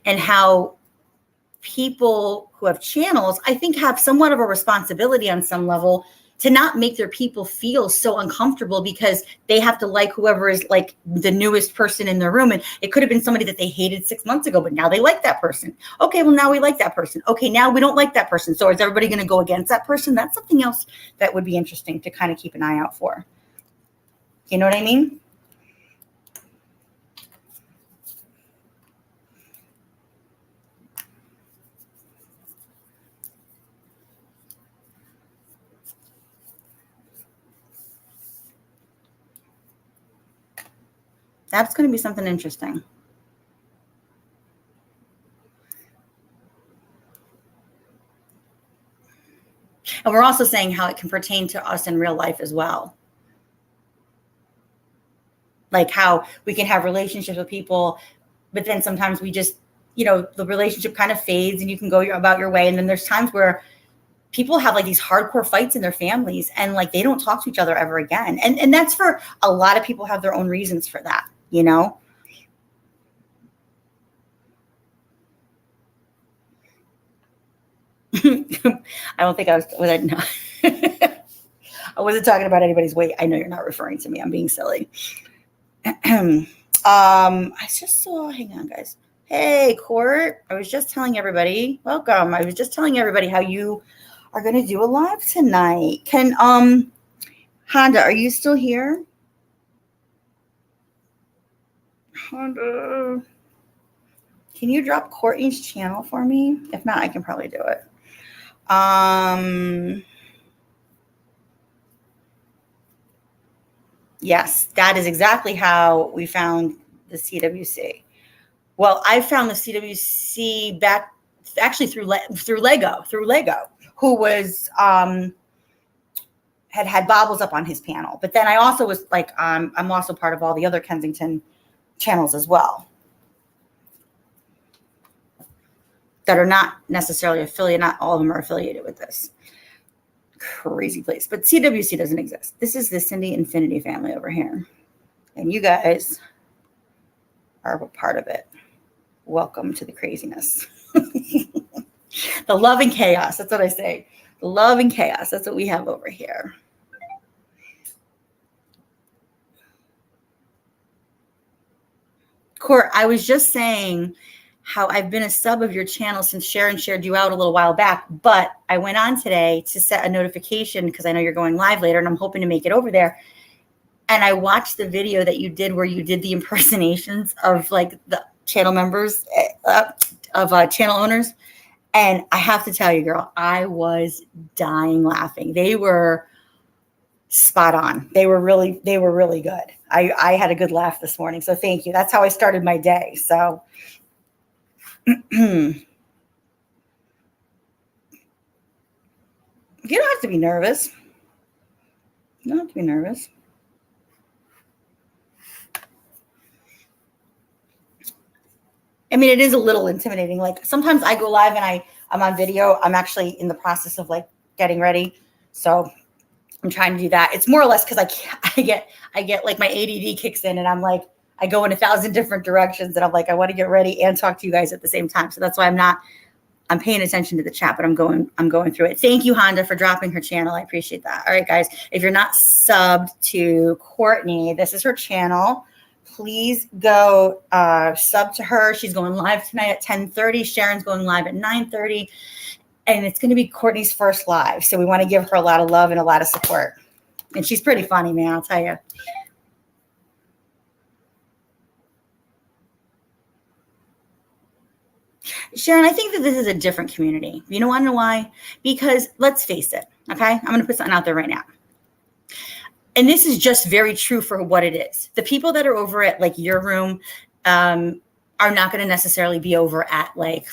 and how people who have channels, I think, have somewhat of a responsibility on some level to not make their people feel so uncomfortable because they have to like whoever is like the newest person in their room. And it could have been somebody that they hated 6 months ago, but now they like that person. Okay, well, now we like that person. Okay, now we don't like that person. So is everybody going to go against that person? That's something else that would be interesting to kind of keep an eye out for. You know what I mean? That's going to be something interesting. And we're also saying how it can pertain to us in real life as well. Like how we can have relationships with people, but then sometimes we just, you know, the relationship kind of fades and you can go about your way. And then there's times where people have like these hardcore fights in their families and like they don't talk to each other ever again. And that's for a lot of people have their own reasons for that, you know? I don't think I was no. I wasn't talking about anybody's weight. I know you're not referring to me. I'm being silly. I just saw, hang on, guys. Hey, Court. I was just telling everybody, welcome. I was just telling everybody how you are going to do a live tonight. Can, Honda, are you still here? Honda, can you drop Courtney's channel for me? If not, I can probably do it. Yes, that is exactly how we found the CWC. Well, I found the CWC back actually through Lego, who was had bobbles up on his panel. But then I also was like, I'm also part of all the other Kensington channels as well that are not necessarily affiliated. Not all of them are affiliated with this crazy place, but CWC doesn't exist. This is the Cindy Infinity family over here, and you guys are a part of it. Welcome to the craziness. The love and chaos. That's what I say. The love and chaos. That's what we have over here. Court, I was just saying how I've been a sub of your channel since Sharon shared you out a little while back, but I went on today to set a notification because I know you're going live later and I'm hoping to make it over there. And I watched the video that you did where you did the impersonations of like the channel members, of channel owners. And I have to tell you, girl, I was dying laughing. They were spot on. They were really good. I had a good laugh this morning. So thank you. That's how I started my day. So you don't have to be nervous. You don't have to be nervous. I mean, it is a little intimidating. Like sometimes I go live and I'm on video. I'm actually in the process of like getting ready. So I'm trying to do that. It's more or less because I get like my ADD kicks in and I'm like, I go in 1,000 different directions and I'm like, I want to get ready and talk to you guys at the same time. So that's why I'm paying attention to the chat, but I'm going through it. Thank you, Honda, for dropping her channel. I appreciate that. All right, guys, if you're not subbed to Courtney, this is her channel. Please go sub to her. She's going live tonight at 10:30. Sharon's going live at 9:30. And it's going to be Courtney's first live. So we want to give her a lot of love and a lot of support. And she's pretty funny, man, I'll tell you. Sharon, I think that this is a different community. You know, want to know why? Because let's face it, okay? I'm going to put something out there right now. And this is just very true for what it is. The people that are over at like your room are not going to necessarily be over at like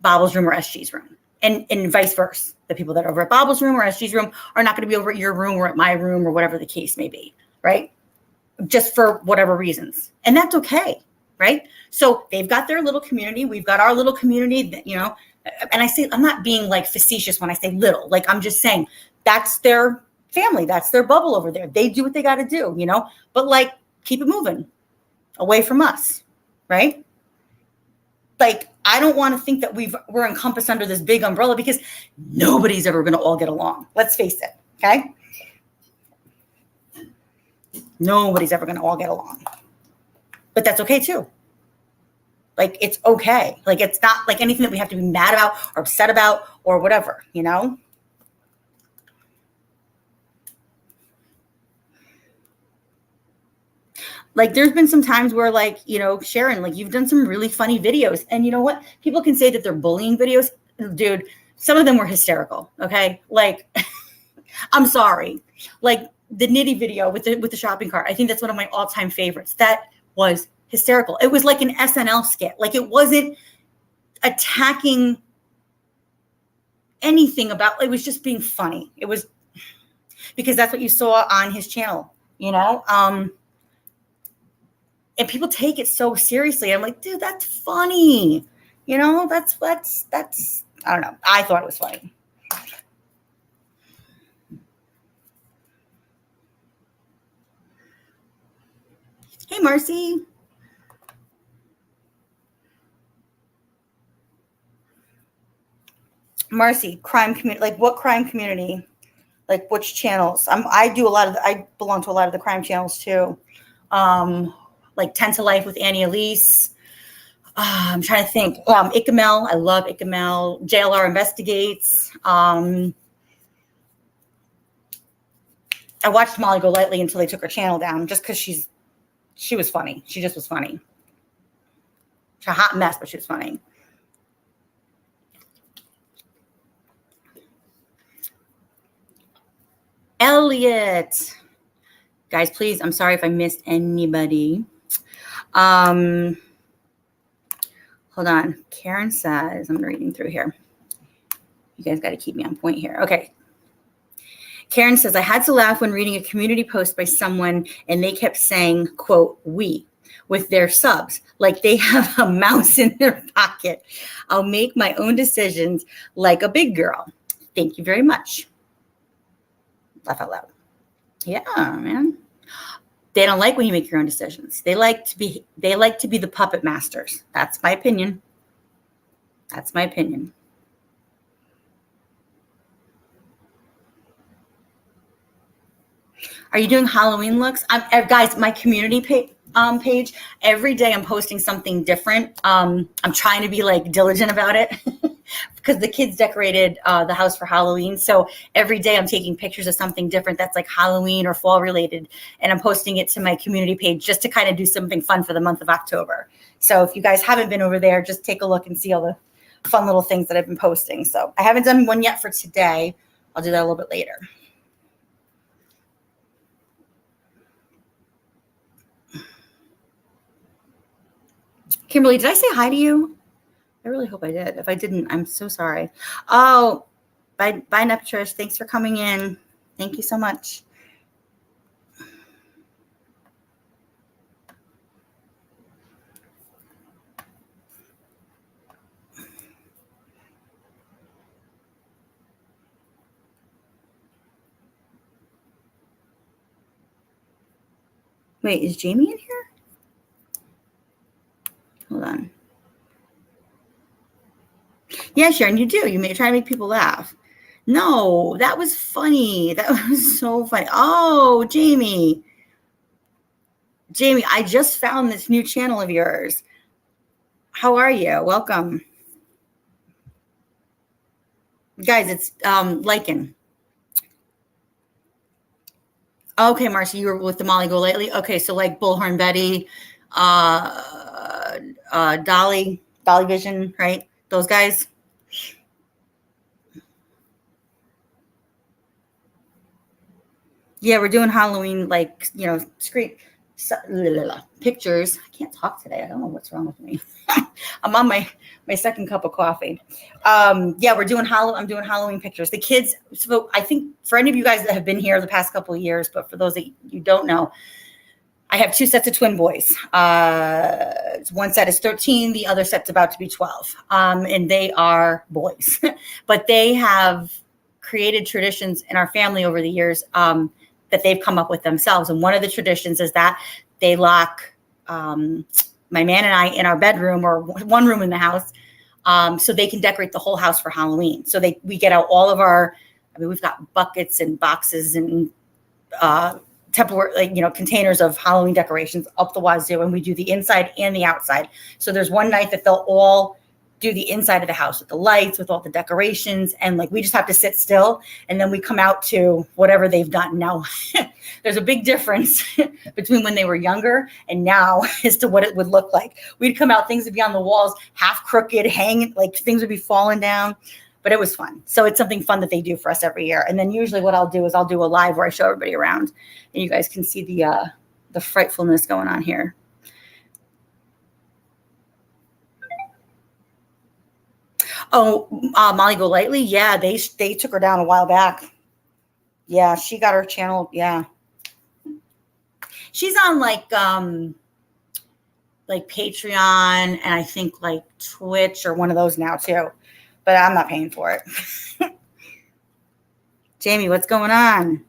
Bobble's room or SG's room, and vice versa. The people that are over at Bobble's room or SG's room are not going to be over at your room or at my room or whatever the case may be, right? Just for whatever reasons. And that's okay, right? So they've got their little community. We've got our little community that, you know, and I say, I'm not being like facetious when I say little, like I'm just saying that's their family. That's their bubble over there. They do what they got to do, you know, but like keep it moving away from us, right? Like, I don't want to think that we're encompassed under this big umbrella because nobody's ever going to all get along. Let's face it. Okay. Nobody's ever going to all get along, but that's okay too. Like, it's okay. Like, it's not like anything that we have to be mad about or upset about or whatever, you know? Like, there's been some times where, like, you know, Sharon, like, you've done some really funny videos. And you know what? People can say that they're bullying videos. Dude, some of them were hysterical. Okay. Like, I'm sorry. Like, the Nitty video with the shopping cart. I think that's one of my all-time favorites. That was hysterical. It was like an SNL skit. Like, it wasn't attacking anything about, it was just being funny. It was because that's what you saw on his channel, you know? And people take it so seriously. I'm like, dude, that's funny. You know, that's, I don't know. I thought it was funny. Hey, Marcy. Marcy, crime community. Like, what crime community? Like, which channels? I belong to a lot of the crime channels too. Like 10 to Life with Annie Elise. I'm trying to think. Icamel. I love Icamel. JLR Investigates. I watched Molly Golightly until they took her channel down just because she was funny. She just was funny. She's a hot mess, but she was funny. Elliot. Guys, please, I'm sorry if I missed anybody. Hold on. Karen says, I'm reading through here. You guys got to keep me on point here. Okay. Karen says, I had to laugh when reading a community post by someone and they kept saying, quote, we, with their subs, like they have a mouse in their pocket. I'll make my own decisions like a big girl. Thank you very much. Laugh out loud. Yeah, man. They don't like when you make your own decisions. They like to be the puppet masters. That's my opinion. That's my opinion. Are you doing Halloween looks? Guys, my community page, every day I'm posting something different. I'm trying to be like diligent about it because the kids decorated the house for Halloween. So every day I'm taking pictures of something different that's like Halloween or fall related. And I'm posting it to my community page just to kind of do something fun for the month of October. So if you guys haven't been over there, just take a look and see all the fun little things that I've been posting. So I haven't done one yet for today. I'll do that a little bit later. Kimberly, did I say hi to you? I really hope I did. If I didn't, I'm so sorry. Oh, bye, Neptrish. Thanks for coming in. Thank you so much. Wait, is Jamie in here? Hold on. Yeah, Sharon, you do. You may try to make people laugh. No, that was funny. That was so funny. Oh, Jamie. Jamie, I just found this new channel of yours. How are you? Welcome. Guys, it's Lycan. Okay, Marcy, you were with the Molly Golightly. Okay, so like Bullhorn Betty, Dolly Vision, right? Those guys. Yeah, we're doing Halloween, like, you know, pictures. I can't talk today. I don't know what's wrong with me. I'm on my second cup of coffee. Yeah, I'm doing Halloween pictures. The kids, so I think for any of you guys that have been here the past couple of years, but for those that you don't know, I have two sets of twin boys. One set is 13. The other set's about to be 12. And they are boys. But they have created traditions in our family over the years that they've come up with themselves. And one of the traditions is that they lock my man and I in our bedroom or one room in the house so they can decorate the whole house for Halloween. So we get out all of our, we've got buckets and boxes and Tupperware, containers of Halloween decorations up the wazoo, and we do the inside and the outside. So there's one night that they'll all do the inside of the house with the lights, with all the decorations, and we just have to sit still, and then we come out to whatever they've done. Now, there's a big difference between when they were younger and now as to what it would look like. We'd come out, things would be on the walls, half crooked, hanging, things would be falling down. But it was fun. So it's something fun that they do for us every year. And then usually what I'll do is I'll do a live where I show everybody around, and you guys can see the frightfulness going on here. Oh, Molly Golightly. Yeah, they took her down a while back. Yeah, she got her channel. Yeah. She's on Patreon and I think Twitch or one of those now too. But I'm not paying for it. Jamie, what's going on?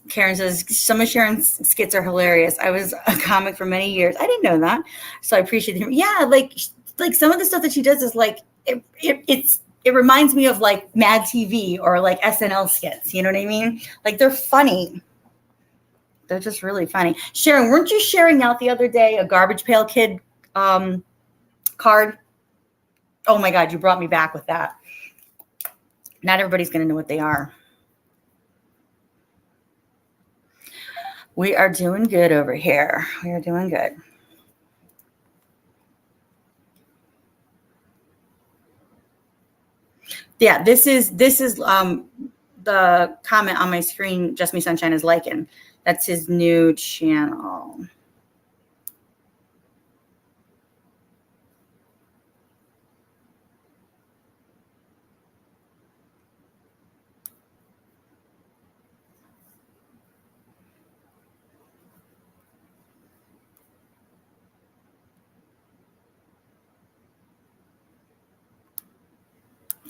Karen says, some of Sharon's skits are hilarious. I was a comic for many years. I didn't know that. So I appreciate it. Yeah, some of the stuff that she does is it reminds me of Mad TV or SNL skits. You know what I mean? They're funny. They're just really funny. Sharon, weren't you sharing out the other day a Garbage Pail Kid card? Oh my God, you brought me back with that. Not everybody's going to know what they are. We are doing good over here. We are doing good. Yeah, this is the comment on my screen. Just Me Sunshine is liking. That's his new channel.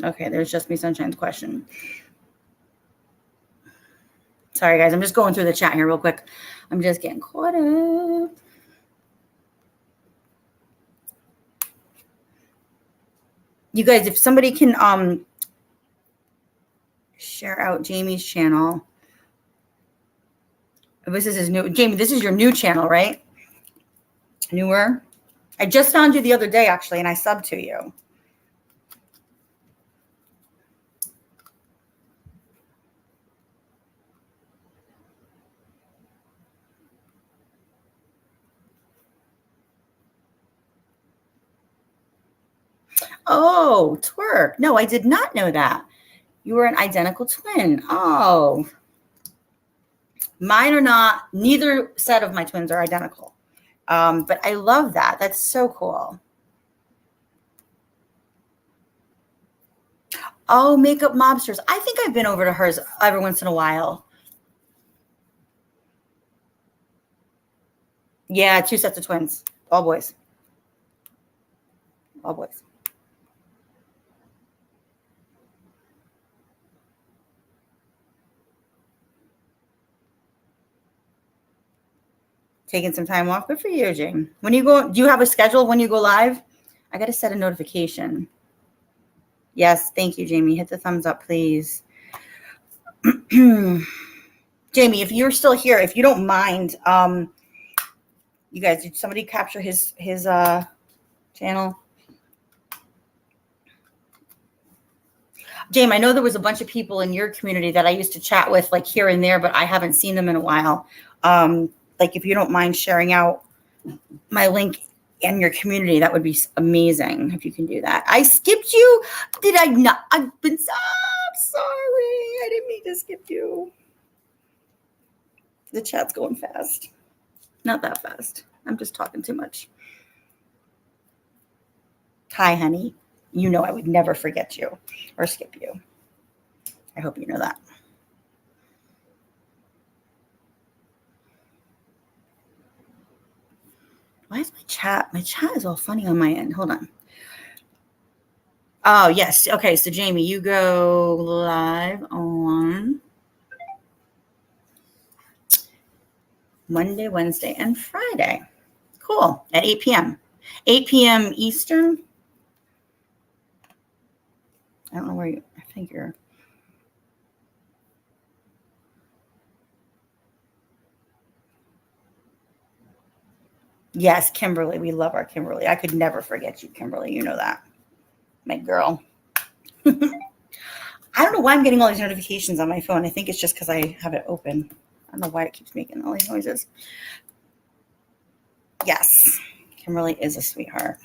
Okay, there's Just Me Sunshine's question. Sorry, guys. I'm just going through the chat here real quick. I'm just getting caught up. You guys, if somebody can share out Jamie's channel. This is his new. Jamie, this is your new channel, right? Newer. I just found you the other day, actually, and I subbed to you. Oh, twerk. No, I did not know that. You were an identical twin. Oh. Mine are not. Neither set of my twins are identical. But I love that. That's so cool. Oh, Makeup Mobsters. I think I've been over to hers every once in a while. Yeah, two sets of twins. All boys. All boys. Taking some time off. Good for you, Jane. When you go, do you have a schedule when you go live? I got to set a notification. Yes, thank you, Jamie. Hit the thumbs up, please. Jamie, if you're still here, if you don't mind, you guys, did somebody capture his channel? Jamie, I know there was a bunch of people in your community that I used to chat with here and there, but I haven't seen them in a while. If you don't mind sharing out my link in your community, that would be amazing if you can do that. I skipped you. Did I not? I'm sorry. I didn't mean to skip you. The chat's going fast. Not that fast. I'm just talking too much. Hi, honey. You know I would never forget you or skip you. I hope you know that. Why is my chat? My chat is all funny on my end. Hold on. Oh, yes. Okay, so Jamie, you go live on Monday, Wednesday, and Friday. Cool. At 8 p.m. 8 p.m. Eastern. I don't know where you, I think you're. Yes, Kimberly. We love our Kimberly. I could never forget you, Kimberly. You know that. My girl. I don't know why I'm getting all these notifications on my phone. I think it's just because I have it open. I don't know why it keeps making all these noises. Yes, Kimberly is a sweetheart.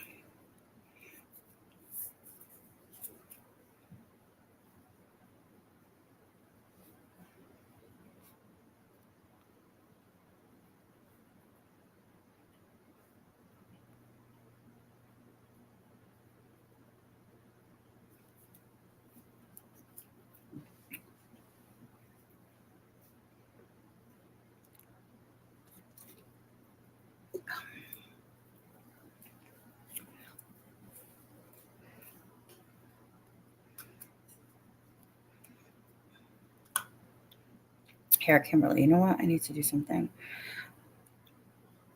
Here, Kimberly, you know what? I need to do something.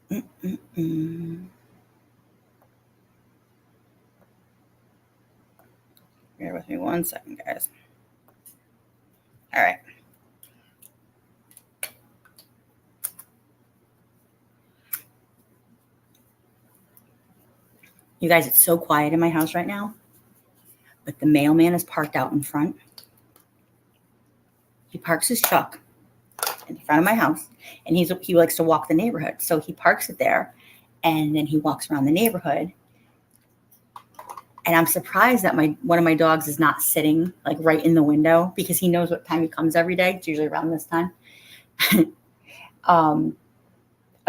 Bear with me 1 second, guys. All right. You guys, it's so quiet in my house right now, but the mailman is parked out in front. He parks his truck in front of my house, and he likes to walk the neighborhood. So he parks it there, and then he walks around the neighborhood. And I'm surprised that one of my dogs is not sitting like right in the window because he knows what time he comes every day. It's usually around this time. I'm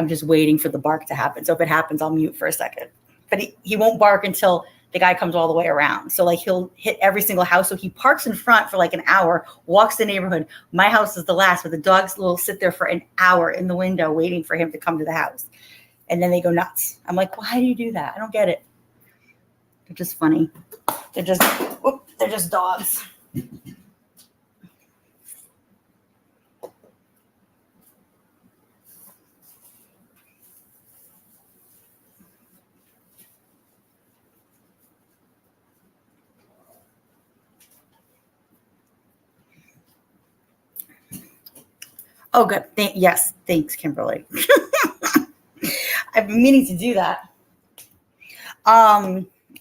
just waiting for the bark to happen. So if it happens, I'll mute for a second. But he won't bark until the guy comes all the way around. So like he'll hit every single house. So he parks in front for like an hour, walks the neighborhood. My house is the last, but the dogs will sit there for an hour in the window waiting for him to come to the house. And then they go nuts. I'm like, why do you do that? I don't get it. They're just funny. They're just dogs. Oh, good. Yes. Thanks, Kimberly. I've been meaning to do that.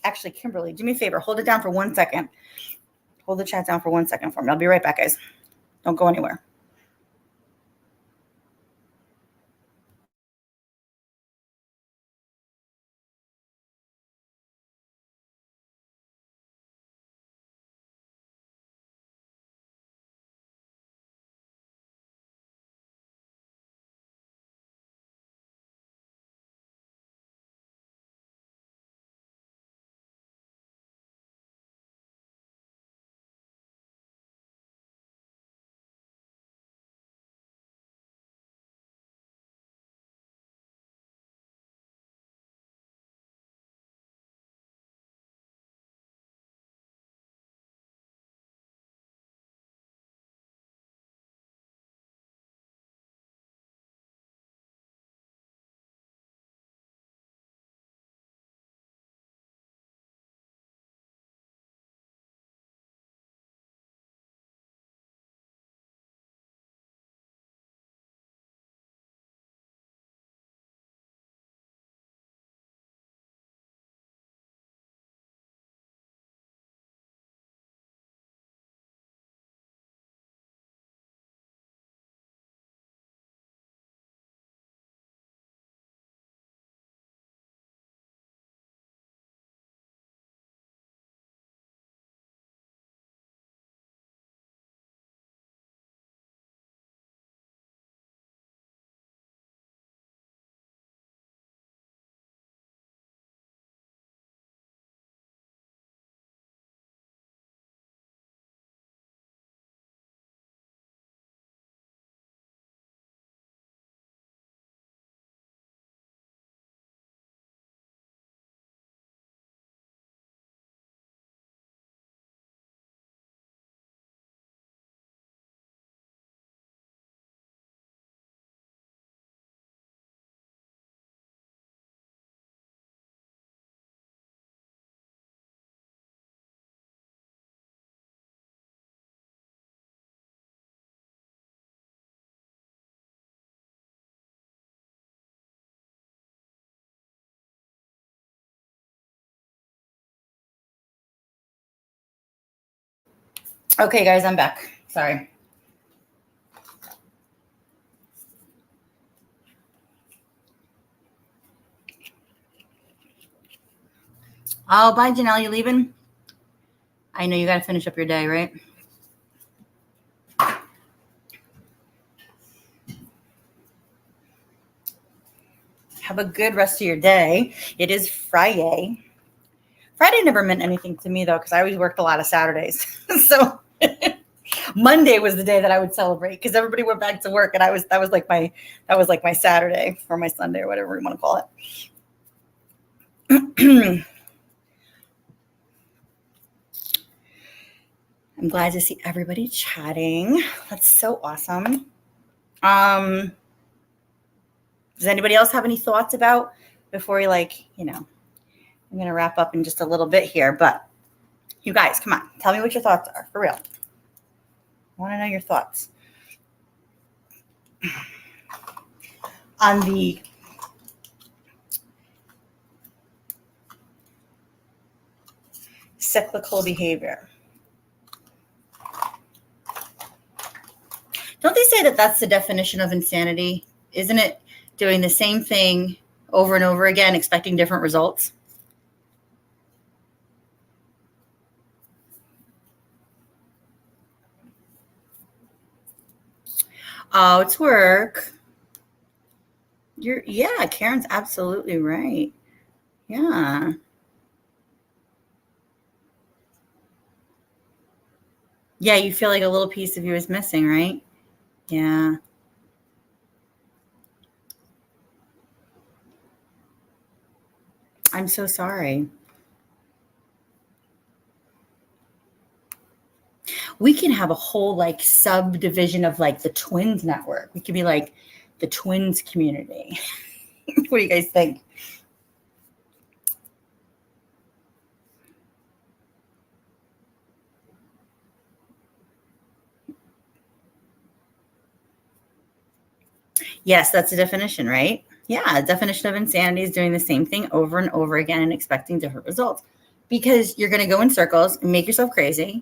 Actually, Kimberly, do me a favor. Hold it down for 1 second. Hold the chat down for 1 second for me. I'll be right back, guys. Don't go anywhere. Okay, guys, I'm back. Sorry. Oh, bye, Janelle. You leaving? I know you got to finish up your day, right? Have a good rest of your day. It is Friday. Friday never meant anything to me, though, because I always worked a lot of Saturdays. So Monday was the day that I would celebrate because everybody went back to work, and that was like my Saturday or my Sunday or whatever you want to call it. I'm glad to see everybody chatting. That's so awesome. Does anybody else have any thoughts about before we I'm going to wrap up in just a little bit here, but you guys, come on, tell me what your thoughts are for real. I want to know your thoughts on the cyclical behavior. Don't they say that that's the definition of insanity? Isn't it doing the same thing over and over again, expecting different results? Oh, it's work. Yeah, Karen's absolutely right. Yeah. Yeah, you feel like a little piece of you is missing, right? Yeah. I'm so sorry. We can have a whole subdivision of the twins network. We could be like the twins community. What do you guys think? Yes, that's the definition, right? Yeah, the definition of insanity is doing the same thing over and over again and expecting different results because you're going to go in circles and make yourself crazy.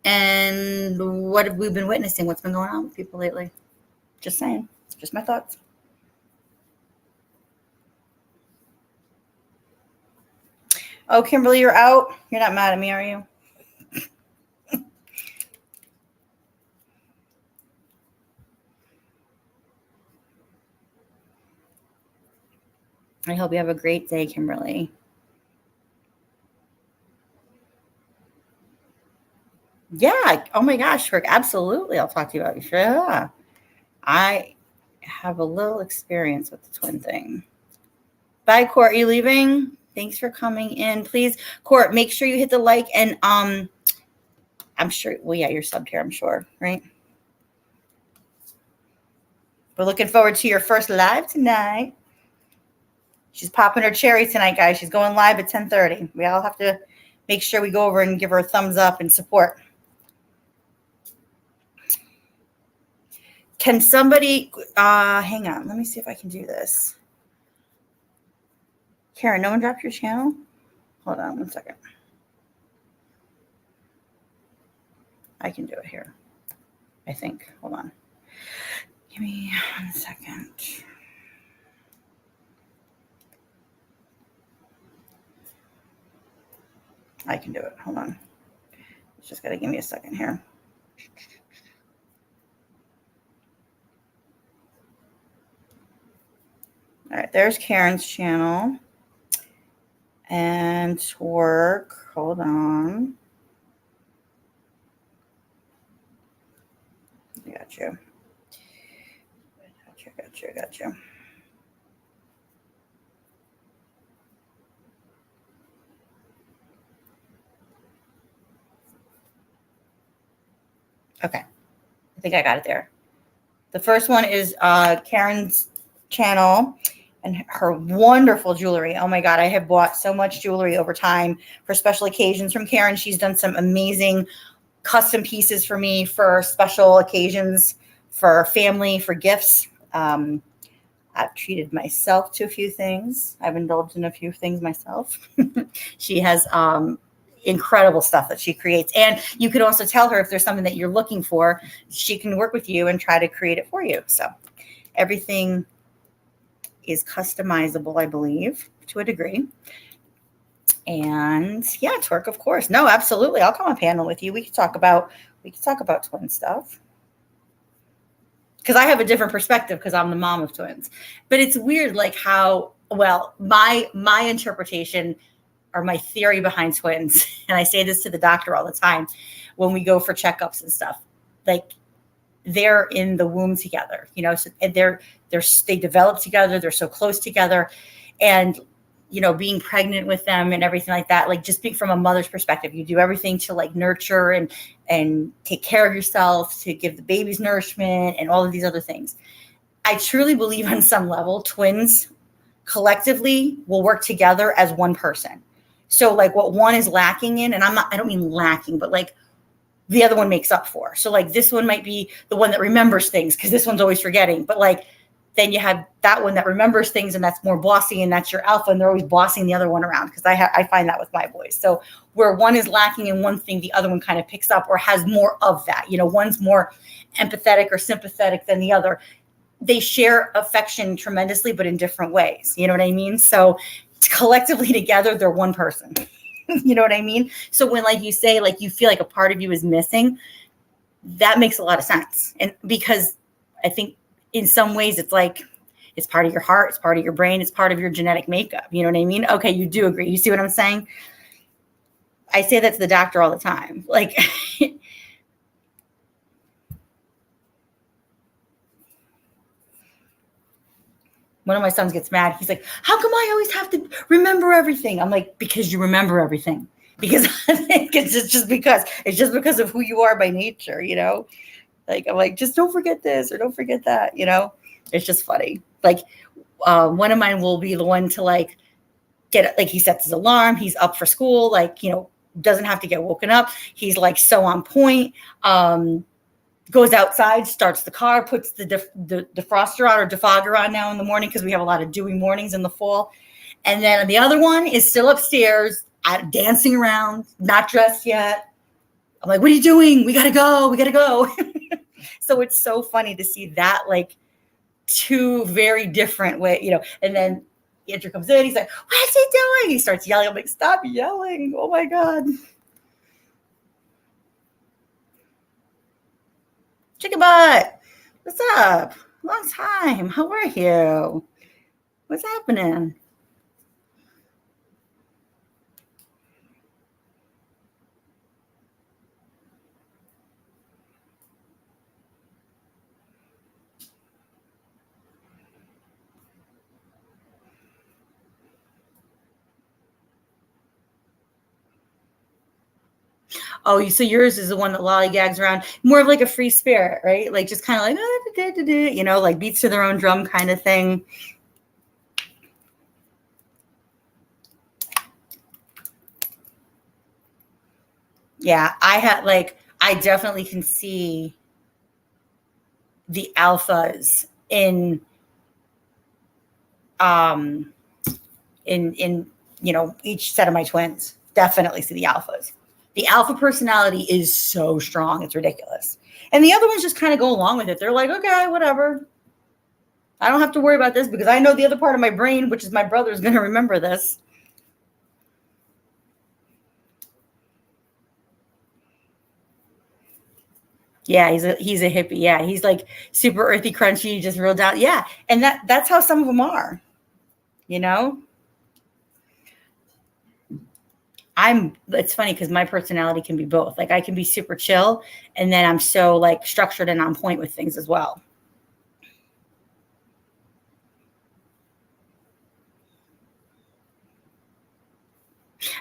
And what have we been witnessing? What's been going on with people lately? Just saying. Just my thoughts. Oh, Kimberly, you're out. You're not mad at me, are you? I hope you have a great day, Kimberly. Yeah. Oh my gosh, Rick. Absolutely. I'll talk to you about it. Yeah. I have a little experience with the twin thing. Bye, Court. Are you leaving? Thanks for coming in. Please, Court, make sure you hit the like and I'm sure. Well, yeah, you're subbed here, I'm sure, right? We're looking forward to your first live tonight. She's popping her cherry tonight, guys. She's going live at 10:30. We all have to make sure we go over and give her a thumbs up and support. Can somebody hang on? Let me see if I can do this. Karen, no one dropped your channel? Hold on 1 second. I can do it here, I think. Hold on. Give me 1 second. I can do it. Hold on. It's just got to give me a second here. All right, there's Karen's channel. And work. Hold on. Got you. Got you. Okay. I think I got it there. The first one is Karen's channel and her wonderful jewelry. Oh my God, I have bought so much jewelry over time for special occasions from Karen. She's done some amazing custom pieces for me for special occasions, for family, for gifts. I've treated myself to a few things. I've indulged in a few things myself. She has incredible stuff that she creates. And you could also tell her if there's something that you're looking for, she can work with you and try to create it for you. So everything is customizable, I believe, to a degree. And yeah, Twerk, of course. No, absolutely. I'll come on panel with you. We could talk about twin stuff. Because I have a different perspective because I'm the mom of twins. But it's weird, like how, well, my interpretation or my theory behind twins, and I say this to the doctor all the time when we go for checkups and stuff, like they're in the womb together, you know, so they develop together, they're so close together. And, you know, being pregnant with them and everything like that, like just being from a mother's perspective, you do everything to like nurture and take care of yourself, to give the babies nourishment and all of these other things. I truly believe on some level, twins collectively will work together as one person. So like what one is lacking in, and I don't mean lacking, but like the other one makes up for. So like this one might be the one that remembers things because this one's always forgetting, but like then you have that one that remembers things and that's more bossy and that's your alpha, and they're always bossing the other one around, because I find that with my boys. So where one is lacking in one thing, the other one kind of picks up or has more of that. You know, one's more empathetic or sympathetic than the other. They share affection tremendously, but in different ways. You know what I mean? So collectively together, they're one person. You know what I mean? So when, like you say, like you feel like a part of you is missing, that makes a lot of sense. And because I think in some ways it's like, it's part of your heart, it's part of your brain, it's part of your genetic makeup. You know what I mean? Okay, you do agree. You see what I'm saying? I say that to the doctor all the time. Like, one of my sons gets mad. He's like, how come I always have to remember everything? I'm like, because you remember everything. Because I think it's just because of who you are by nature, you know? Like, I'm like, just don't forget this or don't forget that, you know? It's just funny. Like, one of mine will be the one to like get, like he sets his alarm. He's up for school, like, you know, doesn't have to get woken up. He's like so on point. Goes outside, starts the car, puts the defroster on or defogger on now in the morning because we have a lot of dewy mornings in the fall. And then the other one is still upstairs, dancing around, not dressed yet. I'm like, what are you doing? We got to go. We got to go. So it's so funny to see that, like, two very different ways, you know. And then Andrew comes in. He's like, what's he doing? He starts yelling. I'm like, stop yelling. Oh, my God. Chicken butt, what's up? Long time. How are you? What's happening? Oh, so yours is the one that lollygags around, more of like a free spirit, right? Like just kind of like, you know, like beats to their own drum kind of thing. Yeah, I definitely can see the alphas in you know, each set of my twins. Definitely see the alphas. The alpha personality is so strong, it's ridiculous. And the other ones just kind of go along with it. They're like, okay, whatever. I don't have to worry about this because I know the other part of my brain, which is my brother, is going to remember this. Yeah, he's a hippie. Yeah, he's like super earthy, crunchy, just real down. Yeah, and that's how some of them are, you know. It's funny because my personality can be both. Like I can be super chill, and then I'm so like structured and on point with things as well.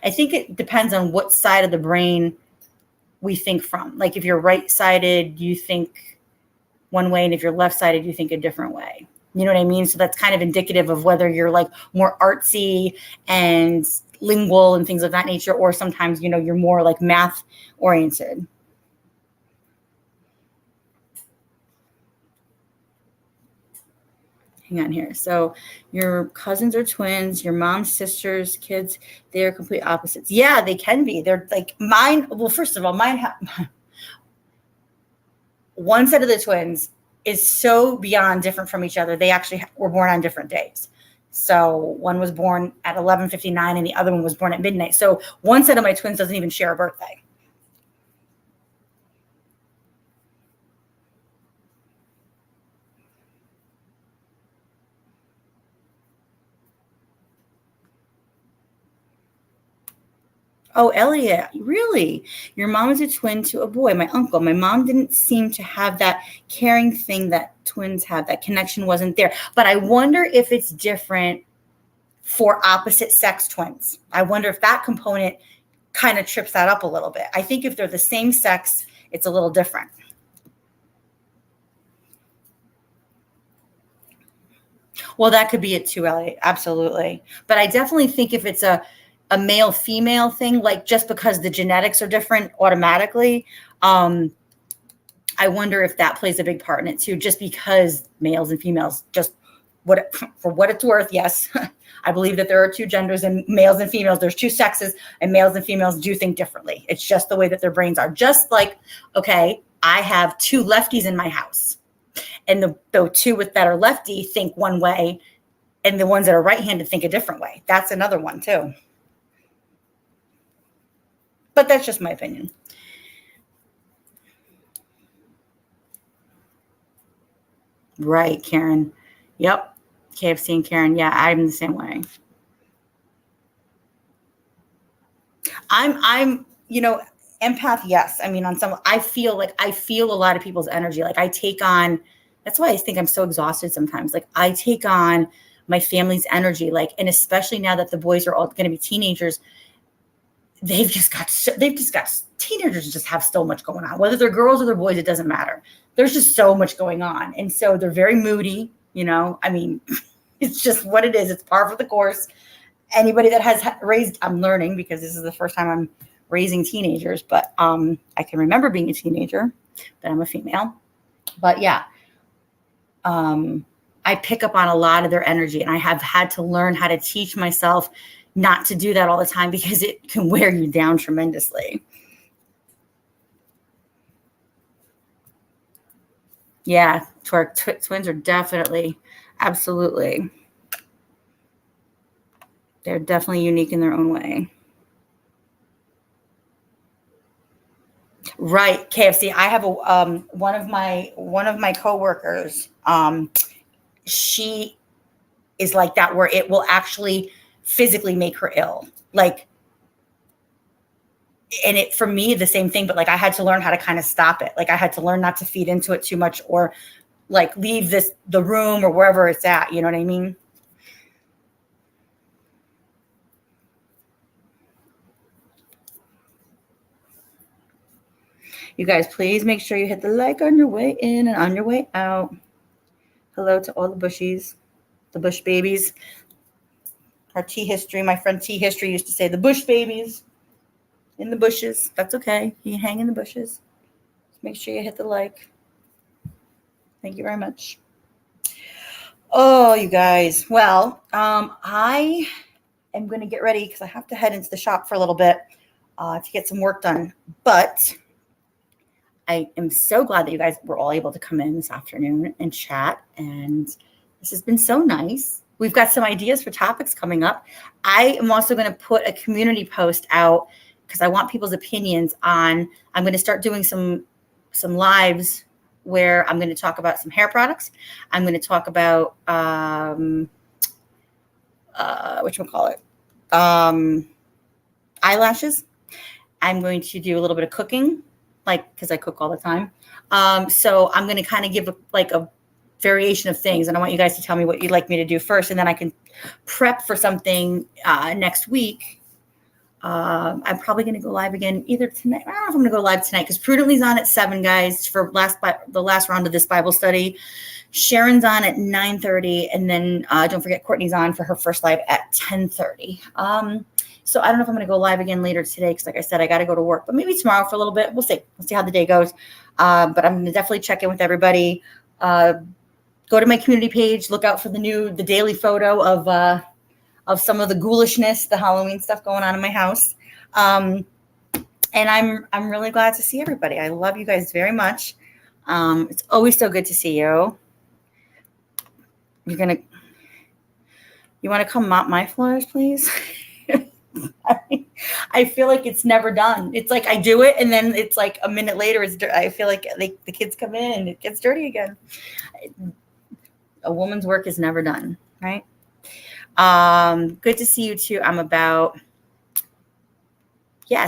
I think it depends on what side of the brain we think from. Like if you're right-sided, you think one way, and if you're left-sided, you think a different way. You know what I mean? So that's kind of indicative of whether you're like more artsy and lingual and things of that nature, or sometimes, you know, you're more like math oriented. hang on here. So your cousins are twins, your mom's sisters, kids, they are complete opposites. Yeah, they can be. They're like mine. Well, first of all, one set of the twins is so beyond different from each other. They actually were born on different days. So one was born at 11:59 and the other one was born at midnight. So one set of my twins doesn't even share a birthday. Oh, Elliot, really? Your mom is a twin to a boy, my uncle. My mom didn't seem to have that caring thing that twins have. That connection wasn't there. But I wonder if it's different for opposite sex twins. I wonder if that component kind of trips that up a little bit. I think if they're the same sex, it's a little different. Well, that could be it too, Elliot. Absolutely. But I definitely think if it's a male female thing, like just because the genetics are different automatically, I wonder if that plays a big part in it too, just because males and females, just for what it's worth, yes, I believe that there are two genders and males and females. There's two sexes and males and females do think differently. It's just the way that their brains are. Just like, okay, I have two lefties in my house and the two that are lefty think one way and the ones that are right-handed think a different way. That's another one too. But that's just my opinion. Right, Karen. Yep. KFC and Karen. Yeah, I'm the same way. I'm, empath. Yes. I mean, I feel a lot of people's energy. Like I take on, that's why I think I'm so exhausted sometimes. Like I take on my family's energy, and especially now that the boys are all going to be teenagers, they've just got teenagers just have so much going on, whether they're girls or they're boys, it doesn't matter. There's just so much going on. And so they're very moody, I mean, it's just what it is. It's par for the course. Anybody that has raised, I'm learning because this is the first time I'm raising teenagers, but I can remember being a teenager, but I'm a female. But yeah, I pick up on a lot of their energy, and I have had to learn how to teach myself not to do that all the time because it can wear you down tremendously. Yeah, twins are definitely, absolutely. They're definitely unique in their own way. Right, KFC. I have one of my coworkers. She is like that, where it will actually physically make her ill. And it, for me, the same thing, but I had to learn how to kind of stop it. I had to learn not to feed into it too much, or leave the room or wherever it's at. You know what I mean? You guys, please make sure you hit the like on your way in and on your way out. Hello to all the bushies, the bush babies. Our tea history, my friend Tea History used to say the bush babies in the bushes. That's okay. You can hang in the bushes. Just make sure you hit the like. Thank you very much. Oh, you guys. Well, I am going to get ready because I have to head into the shop for a little bit to get some work done. But I am so glad that you guys were all able to come in this afternoon and chat. And this has been so nice. We've got some ideas for topics coming up. I am also going to put a community post out because I want people's opinions on, I'm going to start doing some lives where I'm going to talk about some hair products. I'm going to talk about, eyelashes. I'm going to do a little bit of cooking, because I cook all the time. So I'm going to kind of give a variation of things. And I want you guys to tell me what you'd like me to do first. And then I can prep for something next week. I'm probably going to go live again either tonight. I don't know if I'm going to go live tonight because Prudently's on at 7, guys, for the last round of this Bible study. Sharon's on at 9:30. And then don't forget, Courtney's on for her first live at 10:30. So I don't know if I'm going to go live again later today because, like I said, I got to go to work. But maybe tomorrow for a little bit. We'll see. We'll see how the day goes. But I'm going to definitely check in with everybody. Go to my community page. Look out for the daily photo of some of the ghoulishness, the Halloween stuff going on in my house. And I'm really glad to see everybody. I love you guys very much. It's always so good to see you. You want to come mop my floors, please? I feel like it's never done. It's like I do it, and then it's like a minute later, I feel like the kids come in and it gets dirty again. A woman's work is never done, right? Good to see you too.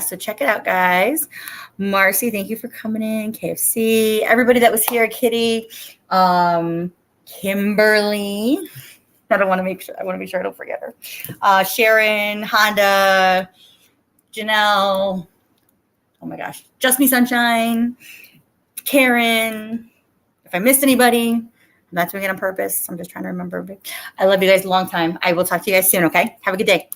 So check it out, guys. Marcy, thank you for coming in. KFC, everybody that was here, Kitty, Kimberly. I want to make sure I don't forget her. Sharon, Honda, Janelle. Oh my gosh, Just Me Sunshine, Karen. If I missed anybody, I'm not doing it on purpose. I'm just trying to remember. I love you guys a long time. I will talk to you guys soon. Okay, have a good day.